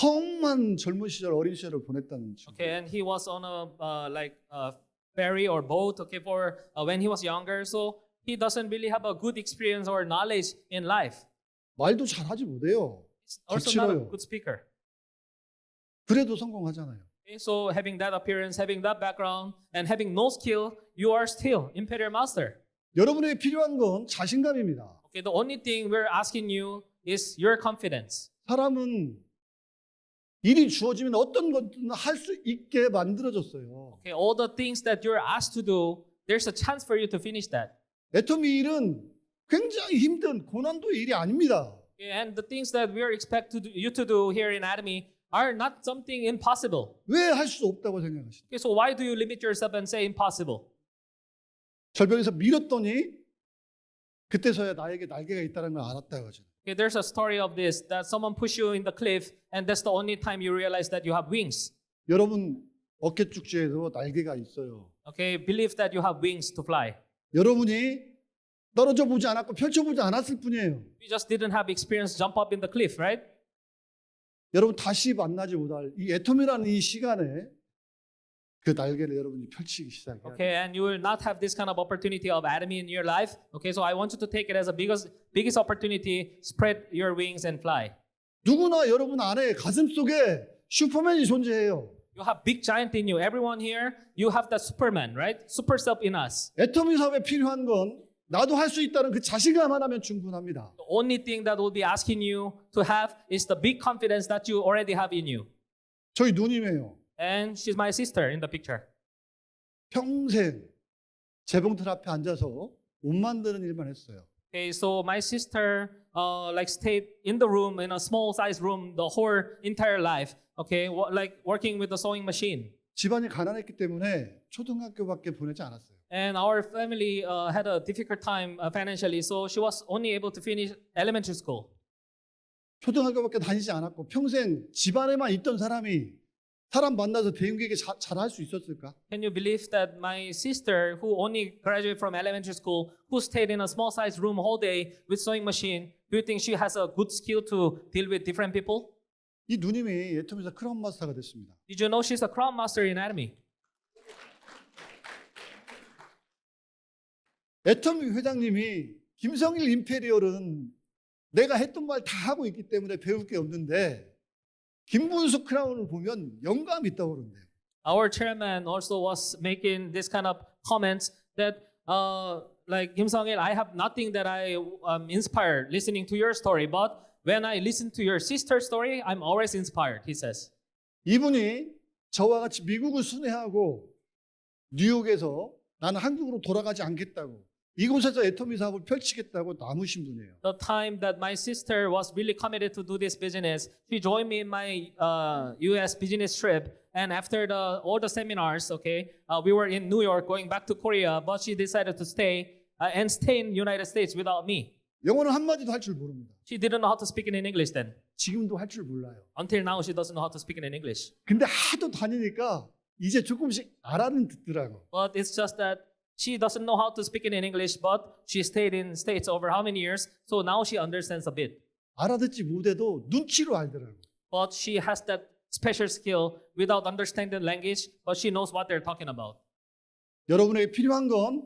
Speaker 1: 험한 젊은 시절 어린 시절을 보냈다는 친구.
Speaker 2: Okay, and he was on a ferry or boat, okay, for when he was younger. So he doesn't really have a good experience or knowledge in life.
Speaker 1: 말도 잘하지 못해요.
Speaker 2: He's also not a
Speaker 1: 거칠어요.
Speaker 2: good speaker.
Speaker 1: 그래도 성공하잖아요.
Speaker 2: Okay, so having that appearance, having that background, and having no skill, you are still Imperial Master.
Speaker 1: 여러분에게 필요한 건 자신감입니다.
Speaker 2: Okay, the only thing we're asking you is your confidence.
Speaker 1: 사람은 일이 주어지면 어떤 것든 할 수 있게 만들어졌어요.
Speaker 2: Okay, all the things that you're asked to do, there's a chance for you to finish that.
Speaker 1: 애터미 일은 굉장히 힘든 고난도의 일이 아닙니다.
Speaker 2: Okay, and the things that we are expect you to do here in Atomy are not something impossible.
Speaker 1: 왜 할 수 없다고 생각하십니까?
Speaker 2: Okay, so why do you limit yourself and say impossible?
Speaker 1: 절벽에서 밀었더니 그때서야 나에게 날개가 있다는 걸 알았다고 하죠.
Speaker 2: Okay, there's a story of this that someone pushed you in the cliff, and that's the only time you realize that you have wings.
Speaker 1: 여러분 어깨 축제에도 날개가 있어요.
Speaker 2: Okay, believe that you have wings to fly.
Speaker 1: 여러분이 떨어져 보지 않았고 펼쳐 보지 않았을 뿐이에요.
Speaker 2: You just didn't have experience jump up in the cliff, right?
Speaker 1: 여러분 다시 만나지 못할 이 애톰이라는 이 시간에 그 날개를 여러분이 펼치기 시작해요.
Speaker 2: Okay, and you will not have this kind of opportunity of Atomy in your life. Okay, so I want you to take it as a biggest opportunity. Spread your wings and fly.
Speaker 1: 누구나 여러분 안에 가슴 속에 슈퍼맨이 존재해요.
Speaker 2: You have big giant in you. Everyone here, you have the Superman, right? Super self in us.
Speaker 1: 애톰이 사업에 필요한 건 나도 할 수 있다는 그 자신감 하나면 충분합니다.
Speaker 2: The only thing that will be asking you to have is the big confidence that you already have in you.
Speaker 1: 저희 누님이에요.
Speaker 2: And she's my sister in the picture.
Speaker 1: 평생 재봉틀 앞에 앉아서 옷 만드는 일만 했어요.
Speaker 2: Okay, so my sister like stayed in the room, in a small size room, the whole entire life. Okay, like working with the sewing machine.
Speaker 1: 집안이 가난했기 때문에 초등학교밖에 보내지 않았어요.
Speaker 2: And our family had a difficult time financially, so she was only able to finish elementary school.
Speaker 1: 초등학교밖에 다니지 않았고 평생 집안에만 있던 사람이 사람 만나서 대인관계 잘할 수 있었을까?
Speaker 2: Can you believe that my sister, who only graduated from elementary school, who stayed in a small-sized room all day with sewing machine, do you think she has a good skill to deal with different people?
Speaker 1: 이 누님이 애톰에서 크라운 마스터가 됐습니다.
Speaker 2: Did you know she's a crown master in Atomy?
Speaker 1: 애톰 회장님이 김성일 임페리얼은 내가 했던 말 다 하고 있기 때문에 배울 게 없는데 김문수 크라운을 보면 영감이 있다고 그러는데요.
Speaker 2: Our chairman also was making this kind of comments that like Kim Sung-il, I have nothing that I inspired listening to your story, but when I listen to your sister's story, I'm always inspired, he says.
Speaker 1: 이분이 저와 같이 미국을 순회하고 뉴욕에서 나는 한국으로 돌아가지 않겠다고 이곳에서 애터미 사업을 펼치겠다고 남으신 분이에요.
Speaker 2: The time that my sister was really committed to do this business, she joined me in my U.S. business trip. And after all the seminars, okay, we were in New York going back to Korea, but she decided to stay and stay in United States without me.
Speaker 1: 영어는 한마디도 할 줄 모릅니다.
Speaker 2: She didn't know how to speak in English then.
Speaker 1: 지금도 할 줄 몰라요.
Speaker 2: Until now, she doesn't know how to speak in English.
Speaker 1: 근데 하도 다니니까 이제 조금씩 알아는 듣더라고.
Speaker 2: But it's just that she doesn't know how to speak in English, but she stayed in States over how many years? So now she understands a bit.
Speaker 1: 알아듣지 못해도 눈치로 알더라고.
Speaker 2: But she has that special skill without understanding the language, but she knows what they're talking about.
Speaker 1: 여러분에게 필요한 건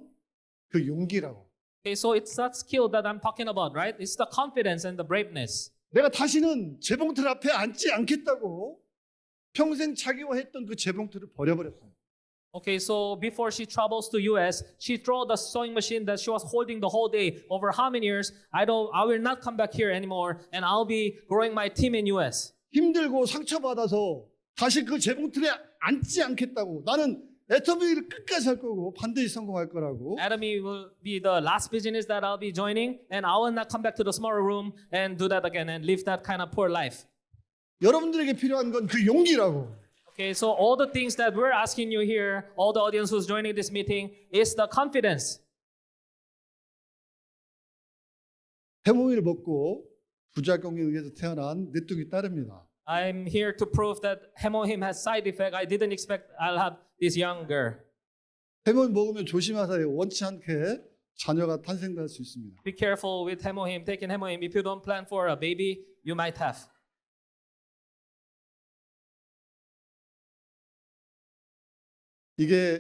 Speaker 1: 그 용기라고.
Speaker 2: Okay, so it's that skill that I'm talking about, right? It's the confidence and the braveness.
Speaker 1: 내가 다시는 재봉틀 앞에 앉지 않겠다고 평생 자기화했던 그 재봉틀을 버려버렸어요.
Speaker 2: Okay, so before she travels to US, she threw the sewing machine that she was holding the whole day over how many years? I will not come back here anymore, and I'll be growing my team in US.
Speaker 1: 힘들고 상처받아서 다시 그 재봉틀에 앉지 않겠다고. 나는 애터미를 끝까지 할 거고 반드시 성공할 거라고.
Speaker 2: Atomy will be the last business that I'll be joining, and I will not come back to the smaller room and do that again and live that kind of poor life.
Speaker 1: 여러분들에게 필요한 건 그 용기라고.
Speaker 2: Okay, so all the things that we're asking you here, all the audience who's joining this meeting, is the confidence.
Speaker 1: 해몽이를 먹고 부작용에 의해서 태어난 늦둥이 딸입니다.
Speaker 2: I'm here to prove that hemohim has side effect. I didn't expect I'll have this young girl.
Speaker 1: 해몽 먹으면 조심하세요. 원치 않게 자녀가 탄생될 수 있습니다.
Speaker 2: Be careful with hemohim, taking hemohim. If you don't plan for a baby, you might have.
Speaker 1: 이게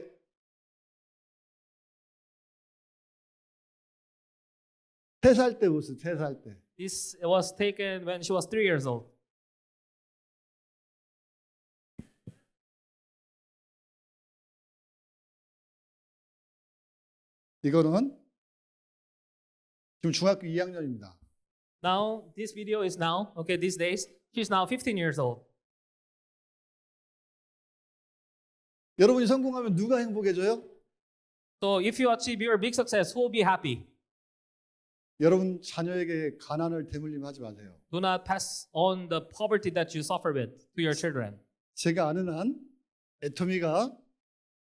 Speaker 1: 세 살 때 모습, 3살 때.
Speaker 2: This was taken when she was 3 years old.
Speaker 1: 이거는 지금 중학교 2학년입니다.
Speaker 2: Now, this video is now, okay, these days, she's now 15 years old.
Speaker 1: 여러분이 성공하면 누가 행복해져요?
Speaker 2: So if you achieve your big success, who will be happy?
Speaker 1: 여러분 자녀에게 가난을 대물림하지 마세요.
Speaker 2: Do not pass on the poverty that you suffer with to your children.
Speaker 1: 제가 아는 한 애터미가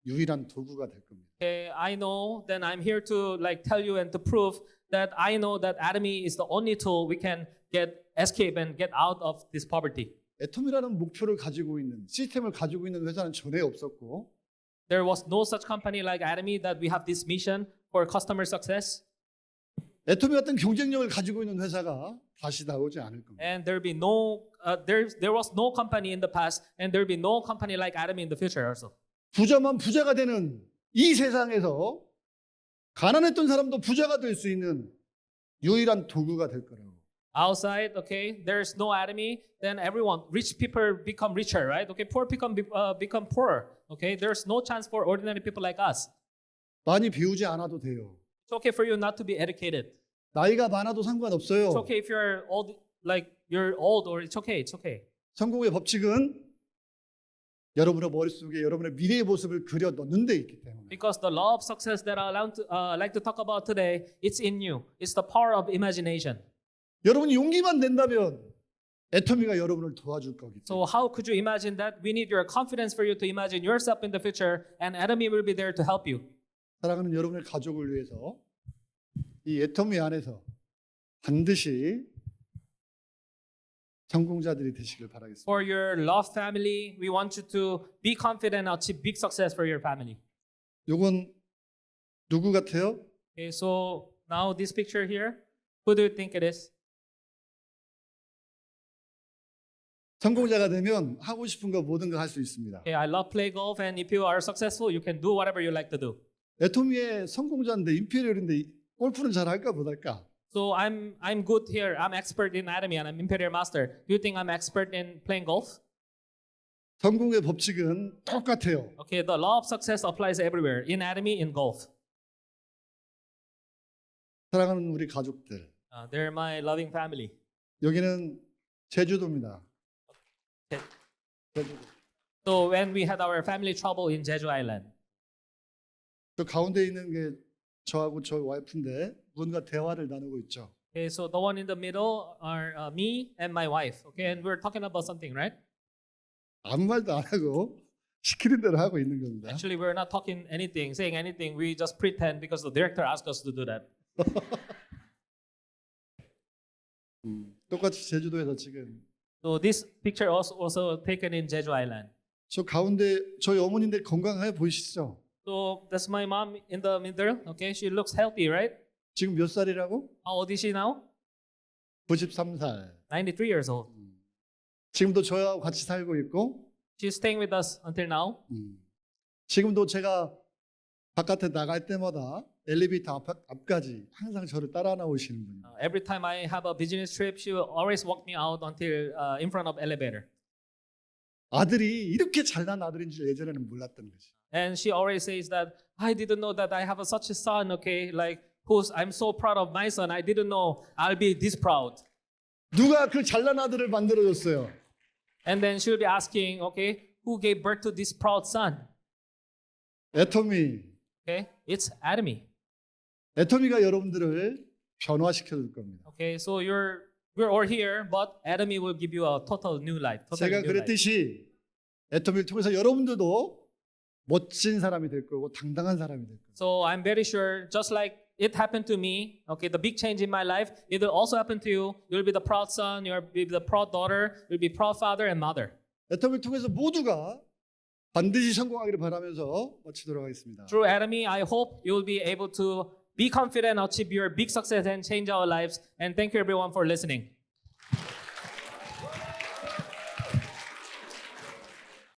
Speaker 1: 유일한 도구가 될 겁니다.
Speaker 2: Okay, I know. Then I'm here to like tell you and to prove that I know that Atomy is the only tool we can get escape and get out of this poverty.
Speaker 1: 애터미라는 목표를 가지고 있는 시스템을 가지고 있는 회사는 전에 없었고
Speaker 2: There was no such company like Atomy that we have this mission for customer success,
Speaker 1: 애터미 같은 경쟁력을 가지고 있는 회사가 다시 나오지 않을 겁니다.
Speaker 2: and there be no there was no company in the past, and there be no company like Atomy in the future also.
Speaker 1: 부자만 부자가 되는 이 세상에서 가난했던 사람도 부자가 될 수 있는 유일한 도구가 될 거라고.
Speaker 2: Outside, okay, there's no Atomy, then everyone, rich people become richer, right? Okay, poor become poorer. Okay, there's no chance for ordinary people like us.
Speaker 1: 많이 배우지 않아도 돼요.
Speaker 2: It's okay for you not to be educated.
Speaker 1: 나이가 많아도 상관없어요.
Speaker 2: It's okay if you're old, like you're old, or it's okay. It's okay.
Speaker 1: 성공의 법칙은 여러분의 머릿속에 여러분의 미래의 모습을 그려 넣는 데 있기 때문에
Speaker 2: Because the law of success that I like to talk about today, it's in you. It's the power of imagination.
Speaker 1: 여러분이 용기만 낸다면 애터미가 여러분을 도와줄 거기 때문에
Speaker 2: So how could you imagine that? We need your confidence for you to imagine yourself in the future, and Atomy will be there to help you.
Speaker 1: 사랑하는 여러분의 가족을 위해서 이 애터미 안에서 반드시 성공자들이 되시길 바라겠습니다.
Speaker 2: For your loved family, we want you to be confident and achieve big success for your family.
Speaker 1: 요건 누구 같아요?
Speaker 2: Okay, so now this picture here, who do you think it is?
Speaker 1: 성공자가 되면 하고 싶은 거 모든 거 할 수 있습니다.
Speaker 2: Okay, I love play golf, and if you are successful, you can do whatever you like to do.
Speaker 1: 애터미의 성공자인데 임페리얼인데 골프는 잘 할까 못할까?
Speaker 2: So I'm good here. I'm expert in Atomy and I'm Imperial Master. Do you think I'm expert in playing golf?
Speaker 1: 성공의 법칙은 똑같아요.
Speaker 2: Okay, the law of success applies everywhere, in Atomy, in golf.
Speaker 1: 사랑하는 우리 가족들,
Speaker 2: They're my loving family.
Speaker 1: 여기는 제주도입니다.
Speaker 2: Okay.
Speaker 1: 제주도.
Speaker 2: So when we had our family trouble in Jeju Island,
Speaker 1: 저 가운데 있는 게 저하고 저 와이프인데 누군가 대화를 나누고 있죠.
Speaker 2: okay, so the one in the middle are me and my wife. Okay, and we're talking about something, right?
Speaker 1: 아무 말도 안 하고 시키는 대로 하고 있는 겁니다.
Speaker 2: Actually, we're not talking anything, saying anything. We just pretend because the director asked us to do that.
Speaker 1: 똑같이 제주도에서 지금
Speaker 2: So this picture also taken in Jeju Island.
Speaker 1: 저 가운데 저희 어머니인데 건강해 보이시죠?
Speaker 2: So that's my mom in the middle. Okay, she looks healthy, right?
Speaker 1: 지금 몇 살이라고?
Speaker 2: How old is she now?
Speaker 1: 93살.
Speaker 2: 93 years old.
Speaker 1: 지금도 저하고 같이 살고 있고
Speaker 2: She's staying with us until now.
Speaker 1: 지금도 제가 바깥에 나갈 때마다 엘리베이터 앞까지 항상 저를 따라 나오시는 분이에요.
Speaker 2: Every time I have a business trip, she will always walk me out until in front of elevator.
Speaker 1: 아들이 이렇게 잘난 아들인 줄 예전에는 몰랐던 거지.
Speaker 2: And she always says that I didn't know that I have such a son. Okay, like I'm so proud of my son. I didn't know I'll be this proud.
Speaker 1: 누가 그 잘난 아들을 만들어줬어요?
Speaker 2: And then she'll be asking, okay, who gave birth to this proud son?
Speaker 1: 애터미.
Speaker 2: Okay, it's Atomy.
Speaker 1: 애터미가 여러분들을 변화시켜 줄 겁니다.
Speaker 2: Okay, so we're all here, but Atomy will give you a total new life. Totally
Speaker 1: 제가
Speaker 2: new life.
Speaker 1: 그랬듯이 애터미를 통해서 여러분들도 멋진 사람이 될 거고 당당한 사람이 될 거예요.
Speaker 2: So I'm very sure, just like it happened to me, okay, the big change in my life, it will also happen to you. You'll be the proud son, you'll be the proud daughter, you'll be proud father and mother.
Speaker 1: 애터미를 통해서 모두가 반드시 성공하기를 바라면서 마치도록 하겠습니다.
Speaker 2: Through Atomy, I hope you'll be able to be confident, achieve your big success, and change our lives. And thank you everyone for listening.